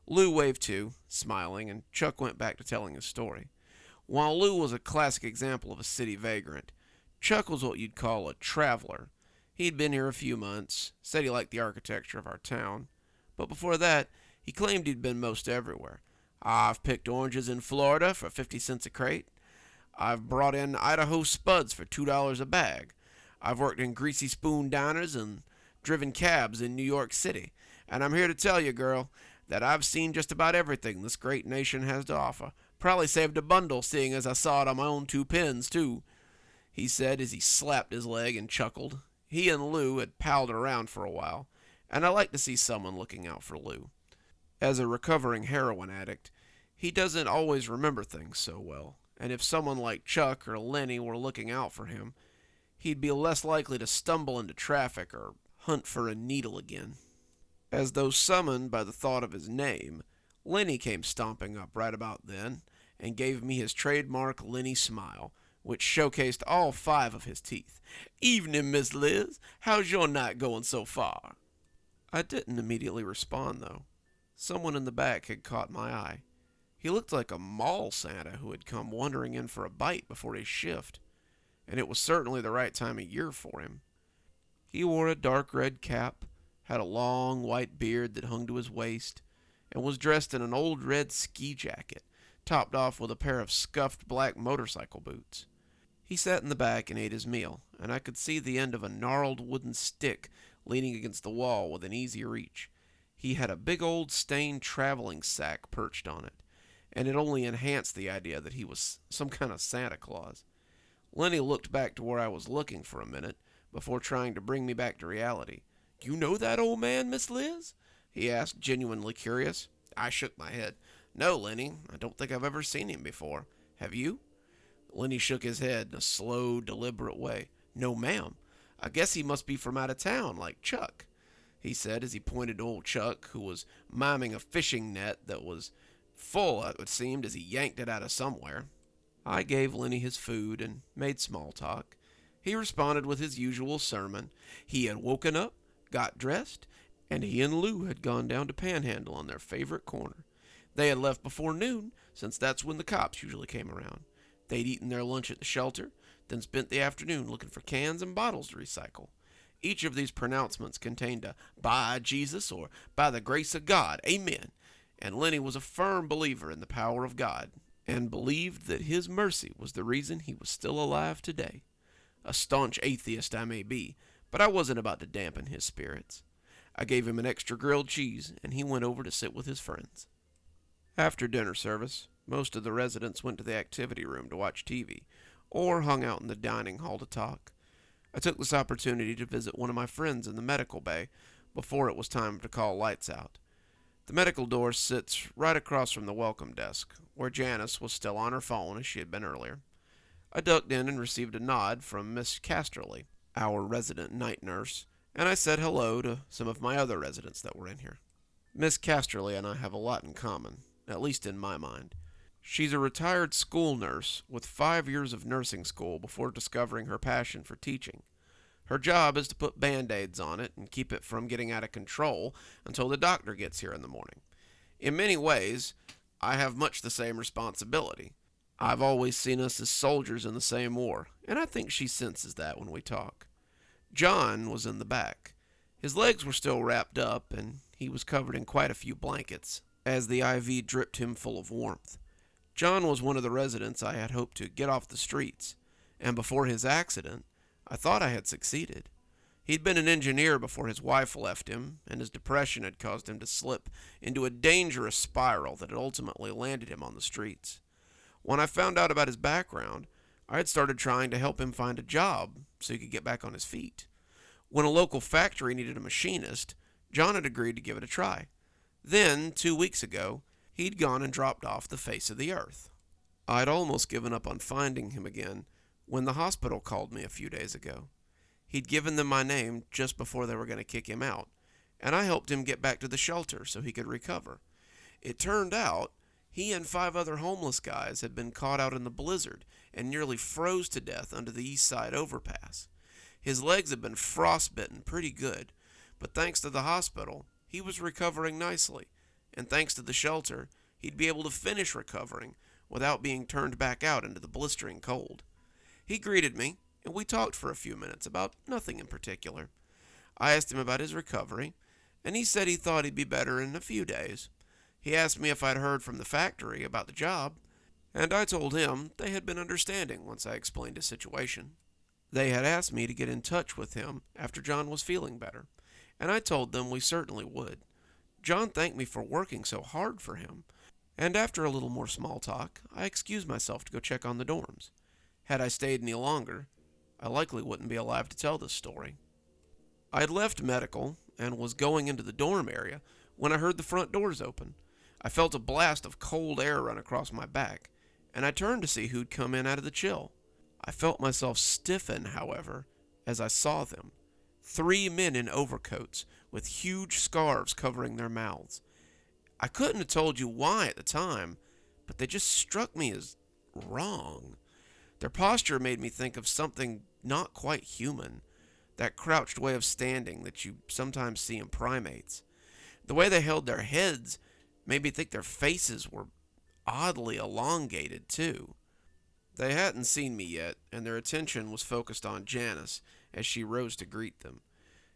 Speaker 1: Lou waved too, smiling, and Chuck went back to telling his story. While Lou was a classic example of a city vagrant, Chuck was what you'd call a traveler. He'd been here a few months, said he liked the architecture of our town, but before that, he claimed he'd been most everywhere.
Speaker 2: I've picked oranges in Florida for 50 cents a crate. I've brought in Idaho spuds for $2 a bag. I've worked in greasy spoon diners and driven cabs in New York City. And I'm here to tell you, girl, that I've seen just about everything this great nation has to offer. Probably saved a bundle, seeing as I saw it on my own 2 pins, too, he said as he slapped his leg and chuckled. He and Lou had palled around for a while, and I like to see someone looking out for Lou. As a recovering heroin addict, he doesn't always remember things so well, and if someone like Chuck or Lenny were looking out for him, he'd be less likely to stumble into traffic or hunt for a needle again. As though summoned by the thought of his name, Lenny came stomping up right about then and gave me his trademark Lenny smile, which showcased all 5 of his teeth. "Evening, Miss Liz. How's your night going so far?" I didn't immediately respond, though. Someone in the back had caught my eye. He looked like a mall Santa who had come wandering in for a bite before his shift, and it was certainly the right time of year for him. He wore a dark red cap, had a long white beard that hung to his waist, and was dressed in an old red ski jacket, topped off with a pair of scuffed black motorcycle boots. He sat in the back and ate his meal, and I could see the end of a gnarled wooden stick leaning against the wall within easy reach. He had a big old stained traveling sack perched on it, and it only enhanced the idea that he was some kind of Santa Claus. Lenny looked back to where I was looking for a minute before trying to bring me back to reality. "You know that old man, Miss Liz?" he asked, genuinely curious. I shook my head. "No, Lenny, I don't think I've ever seen him before. Have you?" Lenny shook his head in a slow, deliberate way. "No, ma'am. I guess he must be from out of town, like Chuck," he said as he pointed to old Chuck, who was miming a fishing net that was full, it seemed, as he yanked it out of somewhere. I gave Lenny his food and made small talk. He responded with his usual sermon. He had woken up, got dressed, and he and Lou had gone down to Panhandle on their favorite corner. They had left before noon, since that's when the cops usually came around. They'd eaten their lunch at the shelter, then spent the afternoon looking for cans and bottles to recycle. Each of these pronouncements contained a "by Jesus" or "by the grace of God, amen," and Lenny was a firm believer in the power of God, and believed that his mercy was the reason he was still alive today. A staunch atheist I may be, but I wasn't about to dampen his spirits. I gave him an extra grilled cheese, and he went over to sit with his friends. After dinner service, most of the residents went to the activity room to watch TV, or hung out in the dining hall to talk. I took this opportunity to visit one of my friends in the medical bay before it was time to call lights out. The medical door sits right across from the welcome desk, where Janice was still on her phone as she had been earlier. I ducked in and received a nod from Miss Casterly, our resident night nurse, and I said hello to some of my other residents that were in here. Miss Casterly and I have a lot in common, at least in my mind. She's a retired school nurse with 5 years of nursing school before discovering her passion for teaching. Her job is to put Band-Aids on it and keep it from getting out of control until the doctor gets here in the morning. In many ways, I have much the same responsibility. I've always seen us as soldiers in the same war, and I think she senses that when we talk. John was in the back. His legs were still wrapped up, and he was covered in quite a few blankets, as the IV dripped him full of warmth. John was one of the residents I had hoped to get off the streets, and before his accident, I thought I had succeeded. He'd been an engineer before his wife left him, and his depression had caused him to slip into a dangerous spiral that had ultimately landed him on the streets. When I found out about his background, I had started trying to help him find a job so he could get back on his feet. When a local factory needed a machinist, John had agreed to give it a try. Then, 2 weeks ago, he'd gone and dropped off the face of the earth. I'd almost given up on finding him again when the hospital called me a few days ago. He'd given them my name just before they were going to kick him out, and I helped him get back to the shelter so he could recover. It turned out he and 5 other homeless guys had been caught out in the blizzard and nearly froze to death under the East Side overpass. His legs had been frostbitten pretty good, but thanks to the hospital, he was recovering nicely, and thanks to the shelter, he'd be able to finish recovering without being turned back out into the blistering cold. He greeted me, and we talked for a few minutes about nothing in particular. I asked him about his recovery, and he said he thought he'd be better in a few days. He asked me if I'd heard from the factory about the job, and I told him they had been understanding once I explained his situation. They had asked me to get in touch with him after John was feeling better, and I told them we certainly would. John thanked me for working so hard for him, and after a little more small talk, I excused myself to go check on the dorms. Had I stayed any longer, I likely wouldn't be alive to tell this story. I had left medical and was going into the dorm area when I heard the front doors open. I felt a blast of cold air run across my back, and I turned to see who'd come in out of the chill. I felt myself stiffen, however, as I saw them. 3 men in overcoats with huge scarves covering their mouths. I couldn't have told you why at the time, but they just struck me as wrong. Their posture made me think of something not quite human, that crouched way of standing that you sometimes see in primates. The way they held their heads made me think their faces were oddly elongated, too. They hadn't seen me yet, and their attention was focused on Janice as she rose to greet them.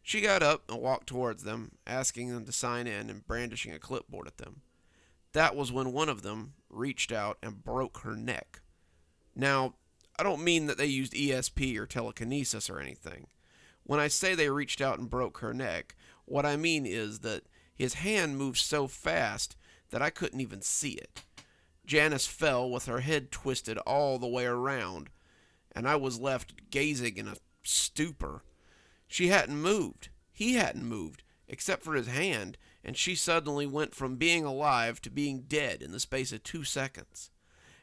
Speaker 2: She got up and walked towards them, asking them to sign in and brandishing a clipboard at them. That was when one of them reached out and broke her neck. Now, I don't mean that they used ESP or telekinesis or anything. When I say they reached out and broke her neck, what I mean is that his hand moved so fast that I couldn't even see it. Janice fell with her head twisted all the way around, and I was left gazing in a stupor. She hadn't moved. He hadn't moved, except for his hand, and she suddenly went from being alive to being dead in the space of 2 seconds.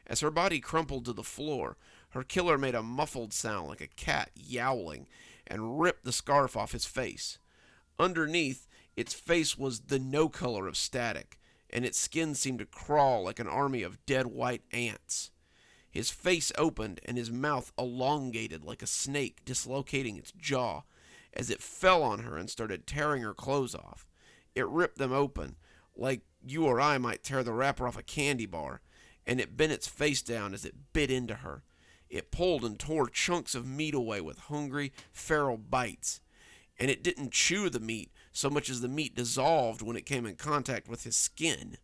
Speaker 2: As her body crumpled to the floor, her killer made a muffled sound like a cat yowling and ripped the scarf off his face. Underneath, its face was the no color of static, and its skin seemed to crawl like an army of dead white ants. His face opened and his mouth elongated like a snake dislocating its jaw as it fell on her and started tearing her clothes off. It ripped them open, like you or I might tear the wrapper off a candy bar, and it bent its face down as it bit into her. It pulled and tore chunks of meat away with hungry, feral bites, and it didn't chew the meat so much as the meat dissolved when it came in contact with his skin.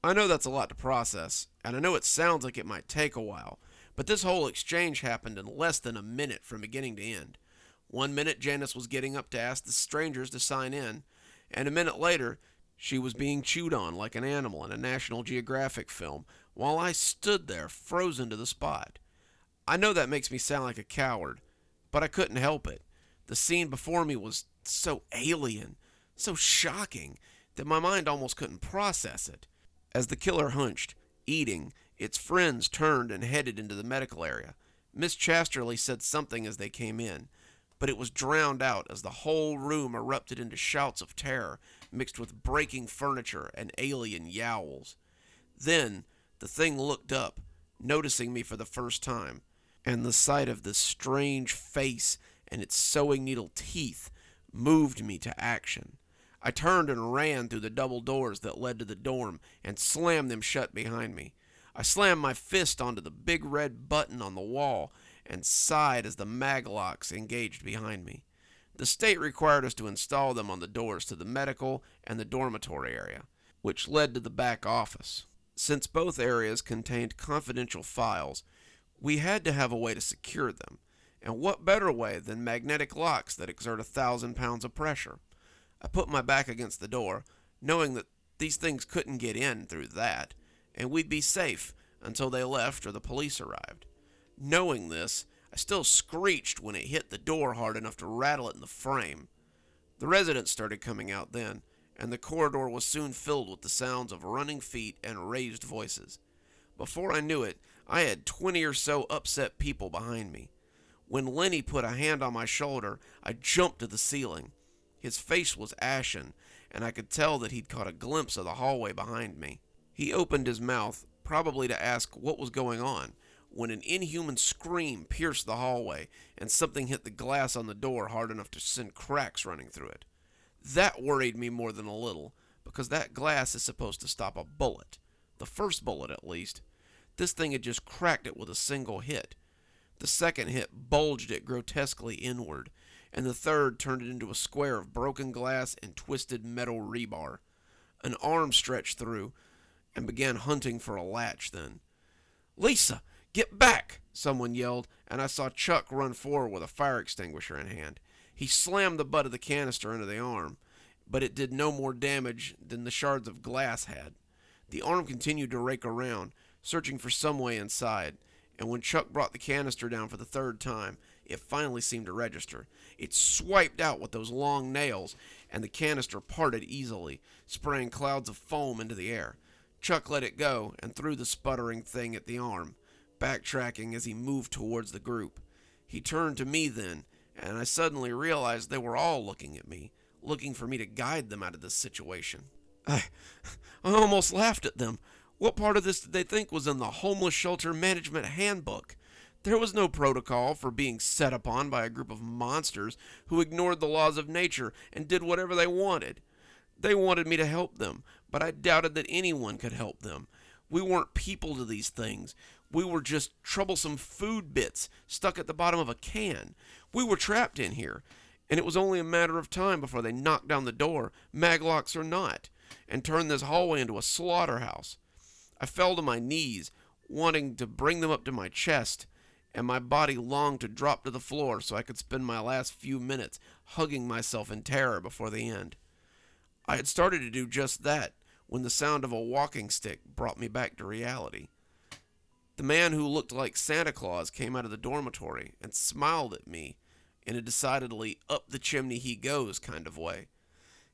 Speaker 2: I know that's a lot to process, and I know it sounds like it might take a while, but this whole exchange happened in less than a minute from beginning to end. 1 minute, Janice was getting up to ask the strangers to sign in, and a minute later, she was being chewed on like an animal in a National Geographic film, while I stood there, frozen to the spot. I know that makes me sound like a coward, but I couldn't help it. The scene before me was so alien, so shocking, that my mind almost couldn't process it. As the killer hunched, eating, its friends turned and headed into the medical area. Miss Chasterley said something as they came in, but it was drowned out as the whole room erupted into shouts of terror mixed with breaking furniture and alien yowls. Then the thing looked up, noticing me for the first time, and the sight of this strange face and its sewing needle teeth moved me to action. I turned and ran through the double doors that led to the dorm and slammed them shut behind me. I slammed my fist onto the big red button on the wall and sighed as the maglocks engaged behind me. The state required us to install them on the doors to the medical and the dormitory area, which led to the back office. Since both areas contained confidential files, we had to have a way to secure them, and what better way than magnetic locks that exert 1,000 pounds of pressure? I put my back against the door, knowing that these things couldn't get in through that, and we'd be safe until they left or the police arrived. Knowing this, I still screeched when it hit the door hard enough to rattle it in the frame. The residents started coming out then, and the corridor was soon filled with the sounds of running feet and raised voices. Before I knew it, I had 20 or so upset people behind me. When Lenny put a hand on my shoulder, I jumped to the ceiling. His face was ashen, and I could tell that he'd caught a glimpse of the hallway behind me. He opened his mouth, probably to ask what was going on, when an inhuman scream pierced the hallway, and something hit the glass on the door hard enough to send cracks running through it. That worried me more than a little, because that glass is supposed to stop a bullet. The first bullet, at least. This thing had just cracked it with a single hit. The second hit bulged it grotesquely inward, and the third turned it into a square of broken glass and twisted metal rebar. An arm stretched through, and began hunting for a latch then. "Lisa, get back!" someone yelled, and I saw Chuck run forward with a fire extinguisher in hand. He slammed the butt of the canister into the arm, but it did no more damage than the shards of glass had. The arm continued to rake around, searching for some way inside, and when Chuck brought the canister down for the third time, it finally seemed to register. It swiped out with those long nails, and the canister parted easily, spraying clouds of foam into the air. Chuck let it go and threw the sputtering thing at the arm, backtracking as he moved towards the group. He turned to me then, and I suddenly realized they were all looking at me, looking for me to guide them out of this situation. I almost laughed at them. What part of this did they think was in the homeless shelter management handbook? There was no protocol for being set upon by a group of monsters who ignored the laws of nature and did whatever they wanted. They wanted me to help them, but I doubted that anyone could help them. We weren't people to these things. We were just troublesome food bits stuck at the bottom of a can. We were trapped in here, and it was only a matter of time before they knocked down the door, maglocks or not, and turned this hallway into a slaughterhouse. I fell to my knees, wanting to bring them up to my chest, and my body longed to drop to the floor so I could spend my last few minutes hugging myself in terror before the end. I had started to do just that when the sound of a walking stick brought me back to reality. The man who looked like Santa Claus came out of the dormitory and smiled at me in a decidedly up-the-chimney-he-goes kind of way.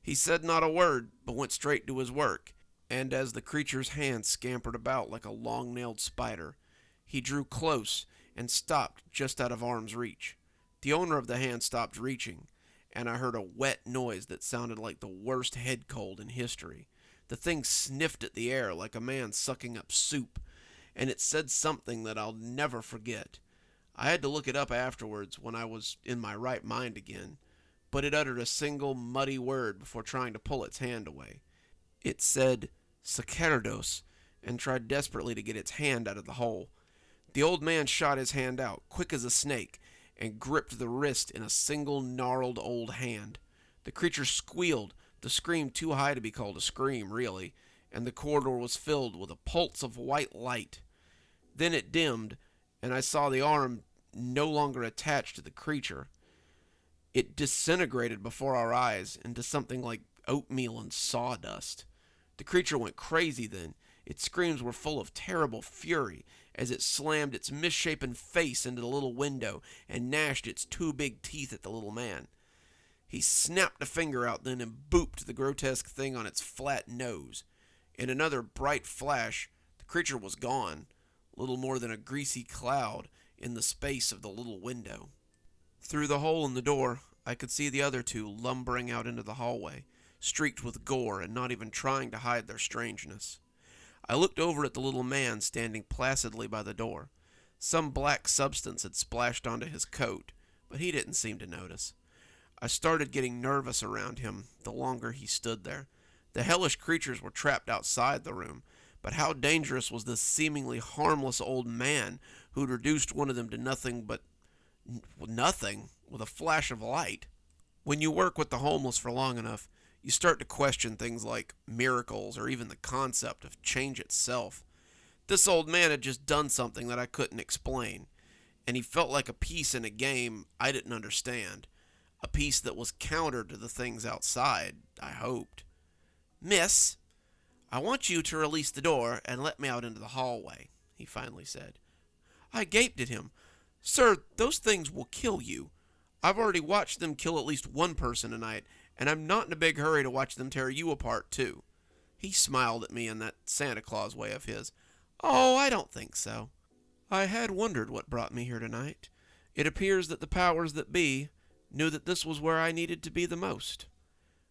Speaker 2: He said not a word, but went straight to his work, and as the creature's hand scampered about like a long-nailed spider, he drew close and stopped just out of arm's reach. The owner of the hand stopped reaching, and I heard a wet noise that sounded like the worst head cold in history. The thing sniffed at the air like a man sucking up soup, and it said something that I'll never forget. I had to look it up afterwards when I was in my right mind again, but it uttered a single muddy word before trying to pull its hand away. It said Sacerdos, and tried desperately to get its hand out of the hole. The old man shot his hand out, quick as a snake, and gripped the wrist in a single gnarled old hand. The creature squealed, the scream too high to be called a scream, really, and the corridor was filled with a pulse of white light. Then it dimmed, and I saw the arm no longer attached to the creature. It disintegrated before our eyes into something like oatmeal and sawdust. The creature went crazy then. Its screams were full of terrible fury as it slammed its misshapen face into the little window and gnashed its two big teeth at the little man. He snapped a finger out then and booped the grotesque thing on its flat nose. In another bright flash, the creature was gone, little more than a greasy cloud in the space of the little window. Through the hole in the door, I could see the other two lumbering out into the hallway, streaked with gore and not even trying to hide their strangeness. I looked over at the little man standing placidly by the door. Some black substance had splashed onto his coat, but he didn't seem to notice. I started getting nervous around him the longer he stood there. The hellish creatures were trapped outside the room, but how dangerous was this seemingly harmless old man who'd reduced one of them to nothing but nothing with a flash of light? When you work with the homeless for long enough, you start to question things like miracles or even the concept of change itself. This old man had just done something that I couldn't explain, and he felt like a piece in a game I didn't understand. A piece that was counter to the things outside, I hoped. "Miss, I want you to release the door and let me out into the hallway," he finally said. I gaped at him. "Sir, those things will kill you. I've already watched them kill at least one person tonight, and I'm not in a big hurry to watch them tear you apart, too." He smiled at me in that Santa Claus way of his. "Oh, I don't think so." I had wondered what brought me here tonight. It appears that the powers that be knew that this was where I needed to be the most.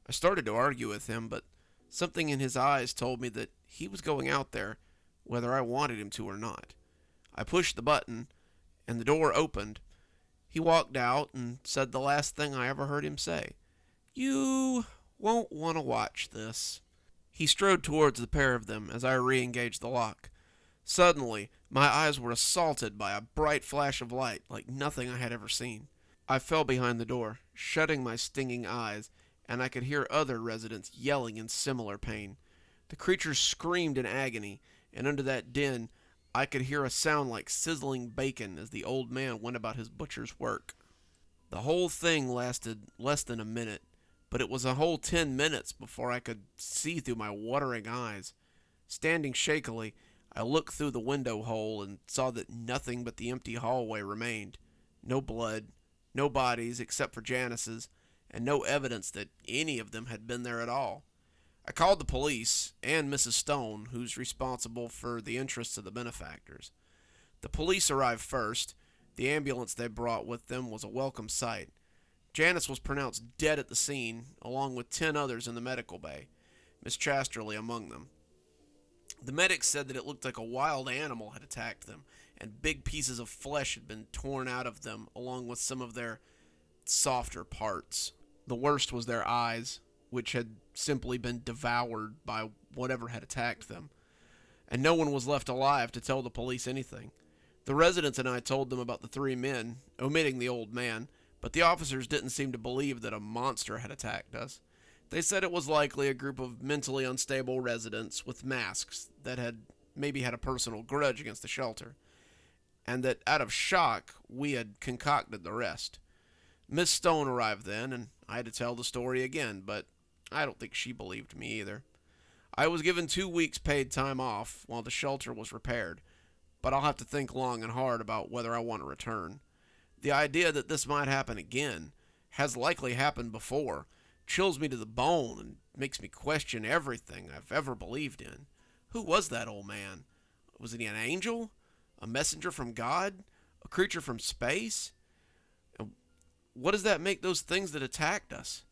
Speaker 2: I started to argue with him, but something in his eyes told me that he was going out there, whether I wanted him to or not. I pushed the button, and the door opened. He walked out and said the last thing I ever heard him say. "You won't want to watch this." He strode towards the pair of them as I re-engaged the lock. Suddenly, my eyes were assaulted by a bright flash of light like nothing I had ever seen. I fell behind the door, shutting my stinging eyes, and I could hear other residents yelling in similar pain. The creatures screamed in agony, and under that din, I could hear a sound like sizzling bacon as the old man went about his butcher's work. The whole thing lasted less than a minute, but it was a whole 10 minutes before I could see through my watering eyes. Standing shakily, I looked through the window hole and saw that nothing but the empty hallway remained. No blood, no bodies except for Janice's, and no evidence that any of them had been there at all. I called the police and Mrs. Stone, who's responsible for the interests of the benefactors. The police arrived first. The ambulance they brought with them was a welcome sight. Janice was pronounced dead at the scene, along with 10 others in the medical bay, Miss Chasterley among them. The medics said that it looked like a wild animal had attacked them, and big pieces of flesh had been torn out of them, along with some of their softer parts. The worst was their eyes, which had simply been devoured by whatever had attacked them, and no one was left alive to tell the police anything. The residents and I told them about the 3 men, omitting the old man, but the officers didn't seem to believe that a monster had attacked us. They said it was likely a group of mentally unstable residents with masks that had maybe had a personal grudge against the shelter, and that out of shock we had concocted the rest. Miss Stone arrived then, and I had to tell the story again, but I don't think she believed me either. I was given 2 weeks paid time off while the shelter was repaired, but I'll have to think long and hard about whether I want to return. The idea that this might happen again has likely happened before, chills me to the bone and makes me question everything I've ever believed in. Who was that old man? Was he an angel? A messenger from God? A creature from space? And what does that make those things that attacked us?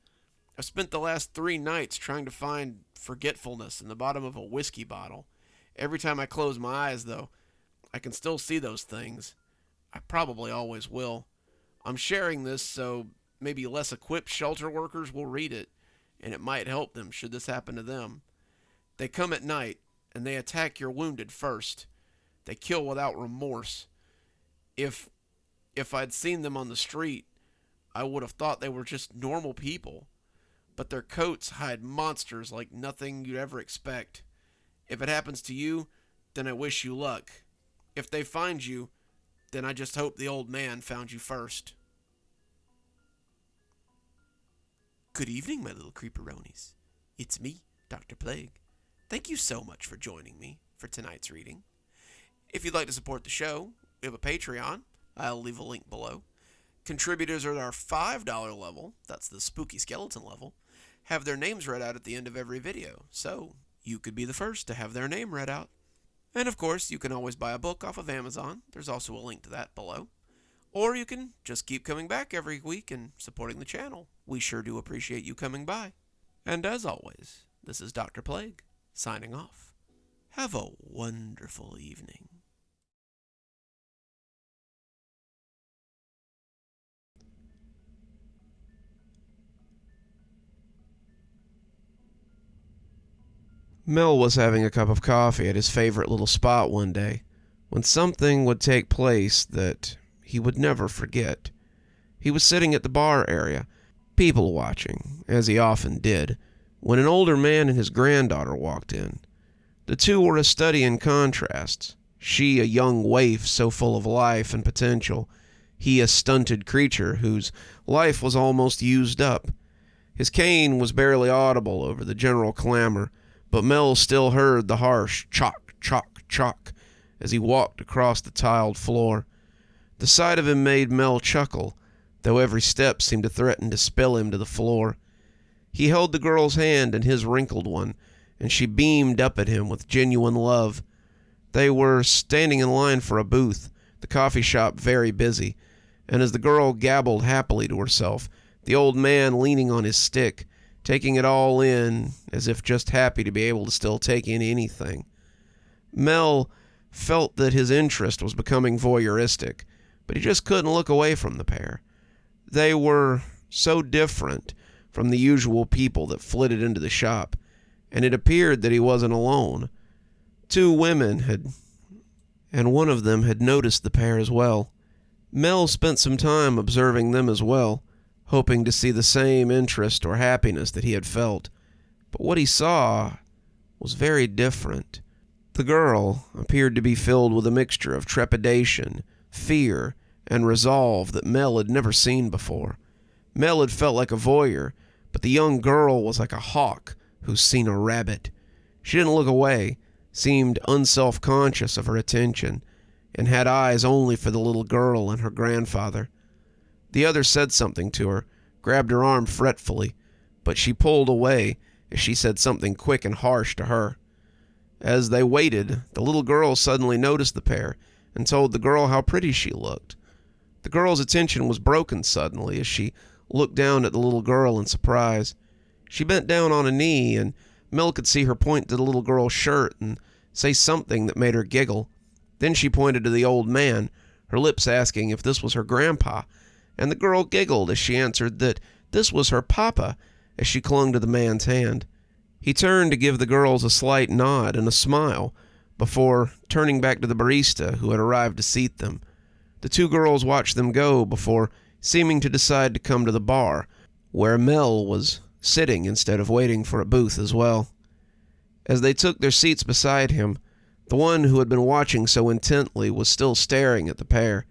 Speaker 2: I've spent the last 3 nights trying to find forgetfulness in the bottom of a whiskey bottle. Every time I close my eyes, though, I can still see those things. I probably always will. I'm sharing this so maybe less equipped shelter workers will read it, and it might help them should this happen to them. They come at night, and they attack your wounded first. They kill without remorse. If I'd seen them on the street, I would have thought they were just normal people. But their coats hide monsters like nothing you'd ever expect. If it happens to you, then I wish you luck. If they find you, then I just hope the old man found you first. Good evening, my little creeperonies. It's me, Dr. Plague. Thank you so much for joining me for tonight's reading. If you'd like to support the show, we have a Patreon. I'll leave a link below. Contributors at our $5 level, that's the spooky skeleton level, have their names read out at the end of every video, so you could be the first to have their name read out. And of course, you can always buy a book off of Amazon. There's also a link to that below. Or you can just keep coming back every week and supporting the channel. We sure do appreciate you coming by. And as always, this is Dr. Plague, signing off. Have a wonderful evening.
Speaker 1: Mel was having a cup of coffee at his favorite little spot one day when something would take place that he would never forget. He was sitting at the bar area, people watching, as he often did, when an older man and his granddaughter walked in. The two were a study in contrasts. She a young waif so full of life and potential, he a stunted creature whose life was almost used up. His cane was barely audible over the general clamor, but Mel still heard the harsh chock, chock, chock as he walked across the tiled floor. The sight of him made Mel chuckle, though every step seemed to threaten to spill him to the floor. He held the girl's hand in his wrinkled one, and she beamed up at him with genuine love. They were standing in line for a booth, the coffee shop very busy, and as the girl gabbled happily to herself, the old man leaning on his stick, taking it all in as if just happy to be able to still take in anything. Mel felt that his interest was becoming voyeuristic, but he just couldn't look away from the pair. They were so different from the usual people that flitted into the shop, and it appeared that he wasn't alone. 2 women and one of them had noticed the pair as well. Mel spent some time observing them as well, hoping to see the same interest or happiness that he had felt. But what he saw was very different. The girl appeared to be filled with a mixture of trepidation, fear, and resolve that Mel had never seen before. Mel had felt like a voyeur, but the young girl was like a hawk who's seen a rabbit. She didn't look away, seemed unself-conscious of her attention, and had eyes only for the little girl and her grandfather. The other said something to her, grabbed her arm fretfully, but she pulled away as she said something quick and harsh to her. As they waited, the little girl suddenly noticed the pair and told the girl how pretty she looked. The girl's attention was broken suddenly as she looked down at the little girl in surprise. She bent down on a knee, and Mel could see her point to the little girl's shirt and say something that made her giggle. Then she pointed to the old man, her lips asking if this was her grandpa, and the girl giggled as she answered that this was her papa as she clung to the man's hand. He turned to give the girls a slight nod and a smile before turning back to the barista who had arrived to seat them. The two girls watched them go before seeming to decide to come to the bar, where Mel was sitting instead of waiting for a booth as well. As they took their seats beside him, the one who had been watching so intently was still staring at the pair.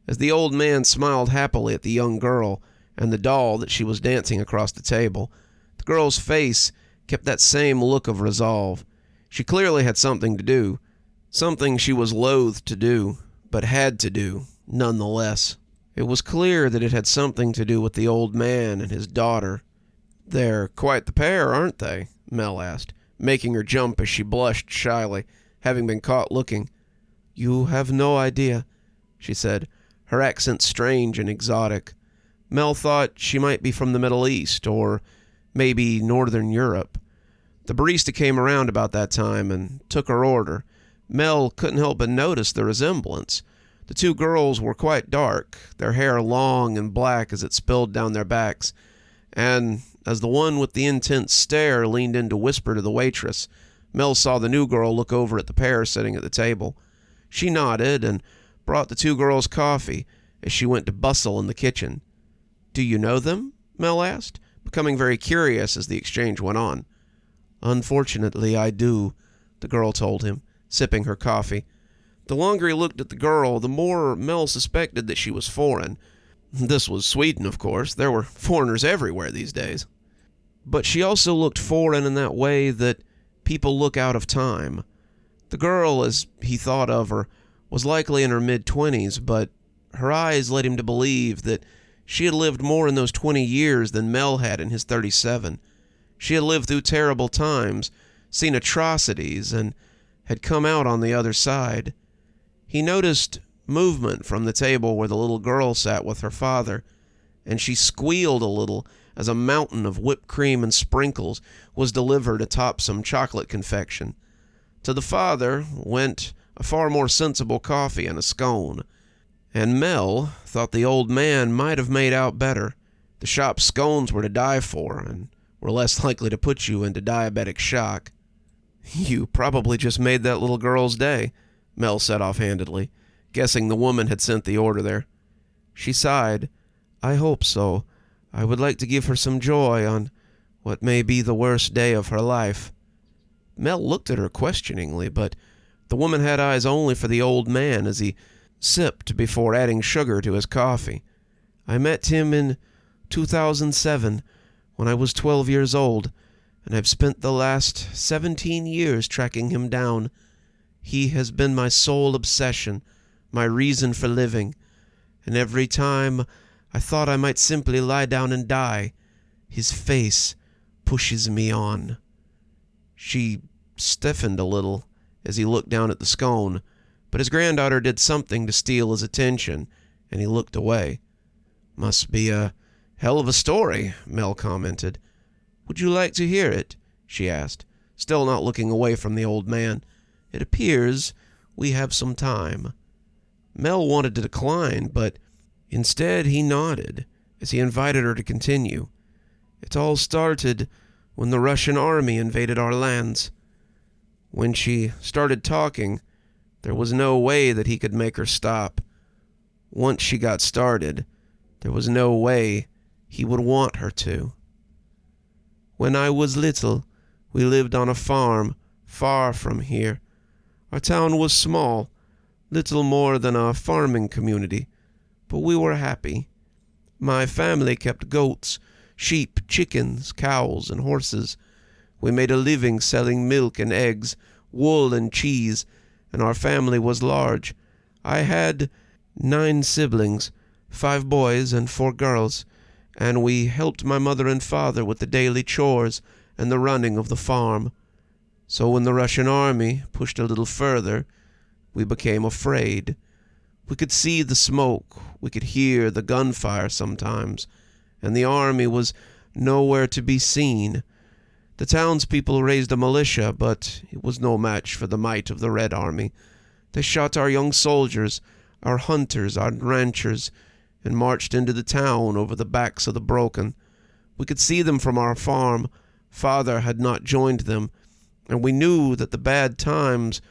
Speaker 1: As the old man smiled happily at the young girl and the doll that she was dancing across the table, the girl's face kept that same look of resolve. She clearly had something to do, something she was loath to do, but had to do, nonetheless. It was clear that it had something to do with the old man and his daughter. "They're quite the pair, aren't they?" Mel asked, making her jump as she blushed shyly, having been caught looking. "You have no idea," she said, her accent strange and exotic. Mel thought she might be from the Middle East, or maybe Northern Europe. The barista came around about that time and took her order. Mel couldn't help but notice the resemblance. The two girls were quite dark, their hair long and black as it spilled down their backs, and as the one with the intense stare leaned in to whisper to the waitress, Mel saw the new girl look over at the pair sitting at the table. She nodded and brought the two girls coffee as she went to bustle in the kitchen. "Do you know them?" Mel asked, becoming very curious as the exchange went on. "Unfortunately, I do," the girl told him, sipping her coffee. The longer he looked at the girl, the more Mel suspected that she was foreign. This was Sweden, of course. There were foreigners everywhere these days. But she also looked foreign in that way that people look out of time. The girl, as he thought of her, was likely in her mid-20s, but her eyes led him to believe that she had lived more in those 20 years than Mel had in his 37. She had lived through terrible times, seen atrocities, and had come out on the other side. He noticed movement from the table where the little girl sat with her father, and she squealed a little as a mountain of whipped cream and sprinkles was delivered atop some chocolate confection. To the father went a far more sensible coffee and a scone, and Mel thought the old man might have made out better. The shop's scones were to die for, and were less likely to put you into diabetic shock. "You probably just made that little girl's day," Mel said offhandedly, guessing the woman had sent the order there. She sighed. "I hope so. I would like to give her some joy on what may be the worst day of her life." Mel looked at her questioningly, but the woman had eyes only for the old man as he sipped before adding sugar to his coffee. "I met him in 2007 when I was 12 years old, and I've spent the last 17 years tracking him down. He has been my sole obsession, my reason for living, and every time I thought I might simply lie down and die, his face pushes me on." She stiffened a little as he looked down at the scone, but his granddaughter did something to steal his attention, and he looked away. "Must be a hell of a story," Mel commented. "Would you like to hear it?" she asked, still not looking away from the old man. "It appears we have some time." Mel wanted to decline, but instead he nodded as he invited her to continue. "It all started when the Russian army invaded our lands." When she started talking, there was no way that he could make her stop. Once she got started, there was no way he would want her to. "When I was little, we lived on a farm far from here. Our town was small, little more than a farming community, but we were happy. My family kept goats, sheep, chickens, cows, and horses. We made a living selling milk and eggs, wool and cheese, and our family was large. I had 9 siblings, 5 boys and 4 girls, and we helped my mother and father with the daily chores and the running of the farm. So when the Russian army pushed a little further, we became afraid. We could see the smoke, we could hear the gunfire sometimes, and the army was nowhere to be seen. The townspeople raised a militia, but it was no match for the might of the Red Army. They shot our young soldiers, our hunters, our ranchers, and marched into the town over the backs of the broken. We could see them from our farm. Father had not joined them, and we knew that the bad times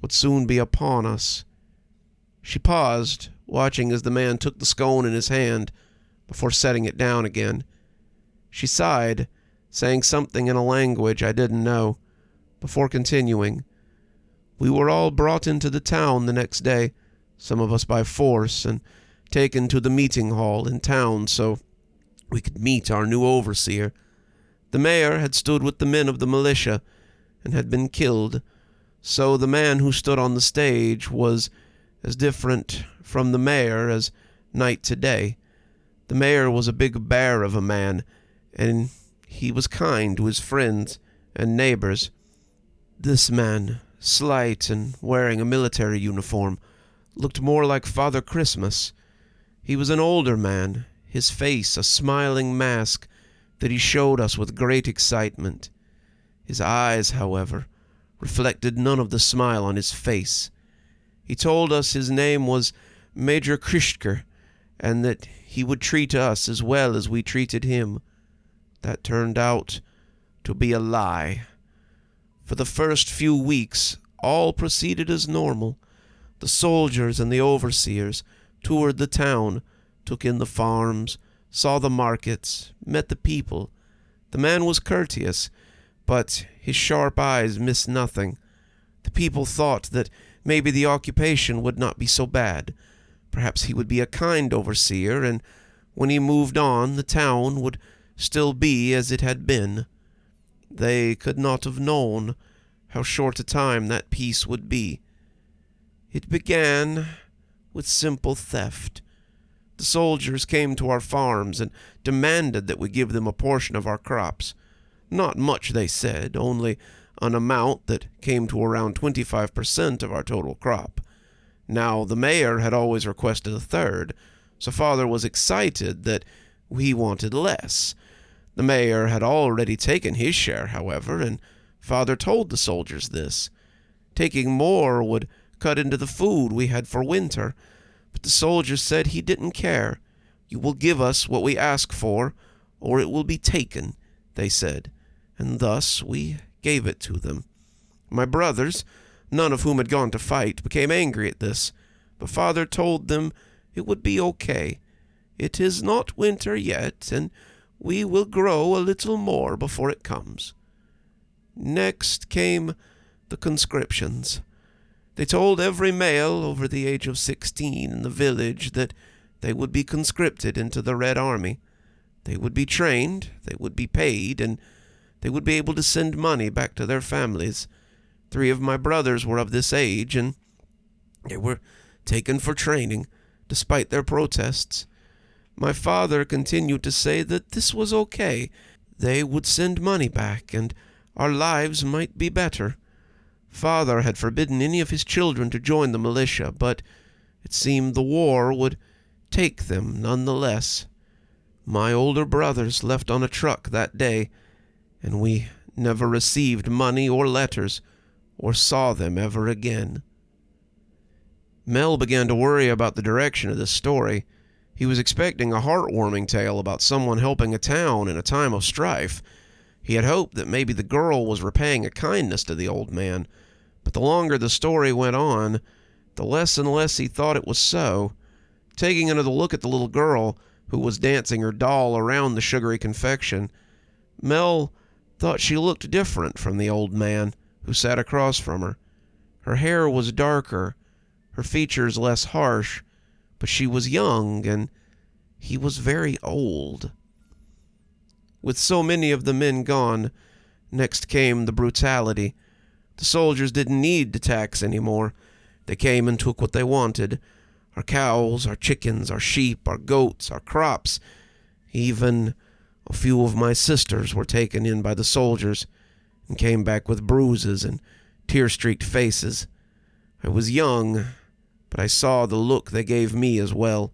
Speaker 1: would soon be upon us. She paused, watching as the man took the scone in his hand, before setting it down again. She sighed, saying something in a language I didn't know, before continuing. We were all brought into the town the next day, some of us by force, and taken to the meeting hall in town so we could meet our new overseer. The mayor had stood with the men of the militia and had been killed, so the man who stood on the stage was as different from the mayor as night to day. The mayor was a big bear of a man, and he was kind to his friends and neighbors. This man, slight and wearing a military uniform, looked more like Father Christmas. He was an older man, his face a smiling mask that he showed us with great excitement. His eyes, however, reflected none of the smile on his face. He told us his name was Major Krishker, and that he would treat us as well as we treated him. That turned out to be a lie. For the first few weeks, all proceeded as normal. The soldiers and the overseers toured the town, took in the farms, saw the markets, met the people. The man was courteous, but his sharp eyes missed nothing. The people thought that maybe the occupation would not be so bad. Perhaps he would be a kind overseer, and when he moved on, the town would still be as it had been. They could not have known how short a time that peace would be. It began with simple theft. The soldiers came to our farms and demanded that we give them a portion of our crops. Not much, they said, only an amount that came to around 25% of our total crop. Now, the mayor had always requested a third, so Father was excited that we wanted less. The mayor had already taken his share, however, and Father told the soldiers this. Taking more would cut into the food we had for winter, but the soldiers said he didn't care. You will give us what we ask for, or it will be taken, they said, and thus we gave it to them. My brothers, none of whom had gone to fight, became angry at this, but Father told them it would be okay. It is not winter yet, and we will grow a little more before it comes. Next came the conscriptions. They told every male over the age of 16 in the village that they would be conscripted into the Red Army. They would be trained, they would be paid, and they would be able to send money back to their families. 3 of my brothers were of this age, and they were taken for training, despite their protests. My father continued to say that this was okay. They would send money back, and our lives might be better. Father had forbidden any of his children to join the militia, but it seemed the war would take them nonetheless. My older brothers left on a truck that day, and we never received money or letters, or saw them ever again. Mel began to worry about the direction of this story. He was expecting a heartwarming tale about someone helping a town in a time of strife. He had hoped that maybe the girl was repaying a kindness to the old man, but the longer the story went on, the less and less he thought it was so. Taking another look at the little girl, who was dancing her doll around the sugary confection, Mel thought she looked different from the old man, who sat across from her. Her hair was darker, her features less harsh, but she was young, and he was very old. With so many of the men gone, next came the brutality. The soldiers didn't need to tax anymore. They came and took what they wanted. Our cows, our chickens, our sheep, our goats, our crops. Even a few of my sisters were taken in by the soldiers and came back with bruises and tear-streaked faces. I was young, but I saw the look they gave me as well.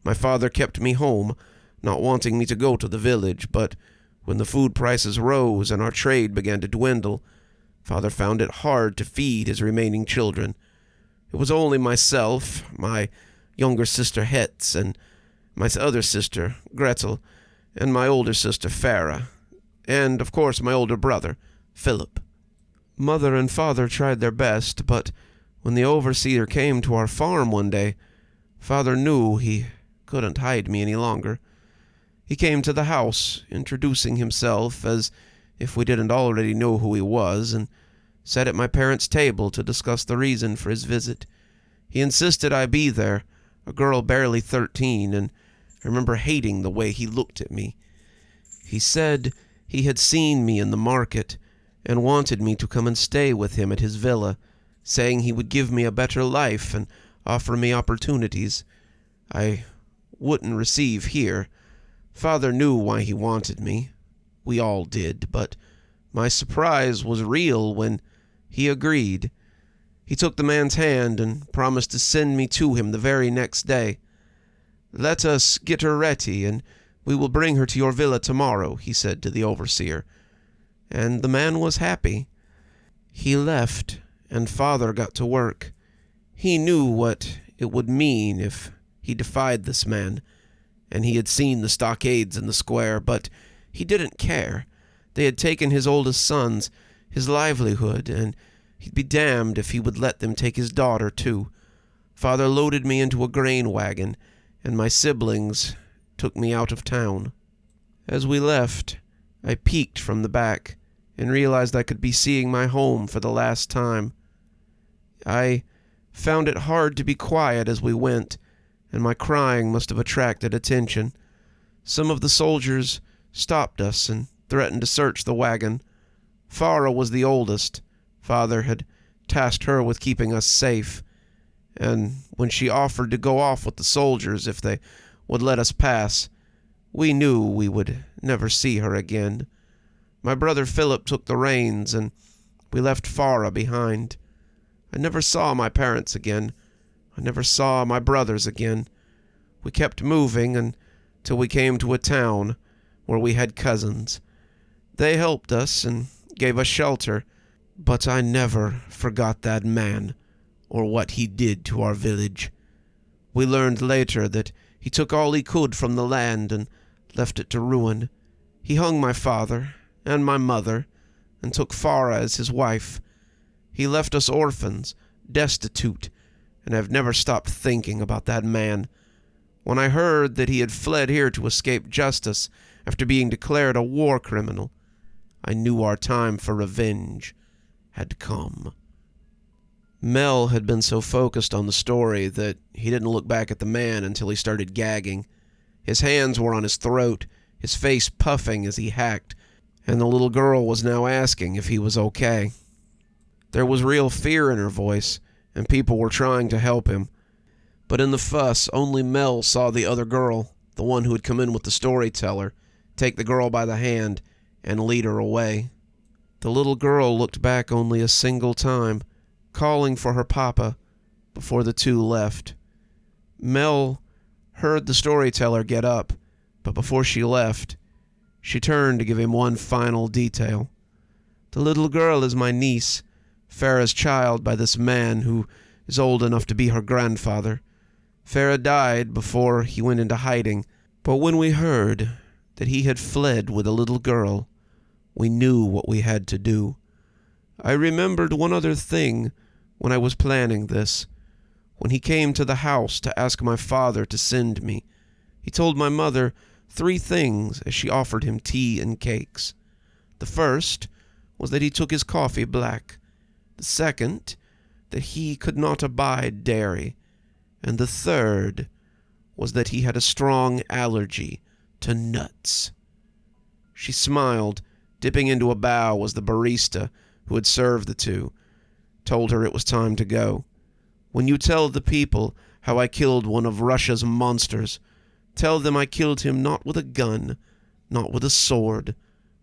Speaker 1: My father kept me home, not wanting me to go to the village, but when the food prices rose and our trade began to dwindle, Father found it hard to feed his remaining children. It was only myself, my younger sister Hetz, and my other sister, Gretel, and my older sister, Farah, and, of course, my older brother, Philip. Mother and Father tried their best, but when the overseer came to our farm one day, Father knew he couldn't hide me any longer. He came to the house, introducing himself as if we didn't already know who he was, and sat at my parents' table to discuss the reason for his visit. He insisted I be there, a girl barely 13, and I remember hating the way he looked at me. He said he had seen me in the market and wanted me to come and stay with him at his villa, saying he would give me a better life and offer me opportunities I wouldn't receive here. Father knew why he wanted me. We all did, but my surprise was real when he agreed. He took the man's hand and promised to send me to him the very next day. "Let us get her ready, and we will bring her to your villa tomorrow," he said to the overseer. And the man was happy. He left, and Father got to work. He knew what it would mean if he defied this man, and he had seen the stockades in the square, but he didn't care. They had taken his oldest sons, his livelihood, and he'd be damned if he would let them take his daughter, too. Father loaded me into a grain wagon, and my siblings took me out of town. As we left, I peeked from the back and realized I could be seeing my home for the last time. I found it hard to be quiet as we went, and my crying must have attracted attention. Some of the soldiers stopped us and threatened to search the wagon. Farah was the oldest. Father had tasked her with keeping us safe, and when she offered to go off with the soldiers if they would let us pass, we knew we would never see her again. My brother Philip took the reins, and we left Farah behind. I never saw my parents again. I never saw my brothers again. We kept moving until we came to a town where we had cousins. They helped us and gave us shelter, but I never forgot that man or what he did to our village. We learned later that he took all he could from the land and left it to ruin. He hung my father and my mother and took Farah as his wife. He left us orphans, destitute, and I've never stopped thinking about that man. When I heard that he had fled here to escape justice after being declared a war criminal, I knew our time for revenge had come. Mel had been so focused on the story that he didn't look back at the man until he started gagging. His hands were on his throat, his face puffing as he hacked, and the little girl was now asking if he was okay. There was real fear in her voice, and people were trying to help him. But in the fuss, only Mel saw the other girl, the one who had come in with the storyteller, take the girl by the hand and lead her away. The little girl looked back only a single time, calling for her papa, before the two left. Mel heard the storyteller get up, but before she left, she turned to give him one final detail. "The little girl is my niece, Farah's child by this man who is old enough to be her grandfather. Farah died before he went into hiding, but when we heard that he had fled with a little girl, we knew what we had to do. I remembered one other thing when I was planning this. When he came to the house to ask my father to send me, he told my mother 3 things as she offered him tea and cakes. The first was that he took his coffee black. The second, that he could not abide dairy. And the third was that he had a strong allergy to nuts. She smiled. Dipping into a bow was the barista who had served the two. Told her it was time to go. When you tell the people how I killed one of Russia's monsters, tell them I killed him not with a gun, not with a sword,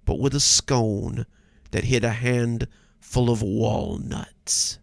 Speaker 1: but with a scone that hid a hand full of walnuts.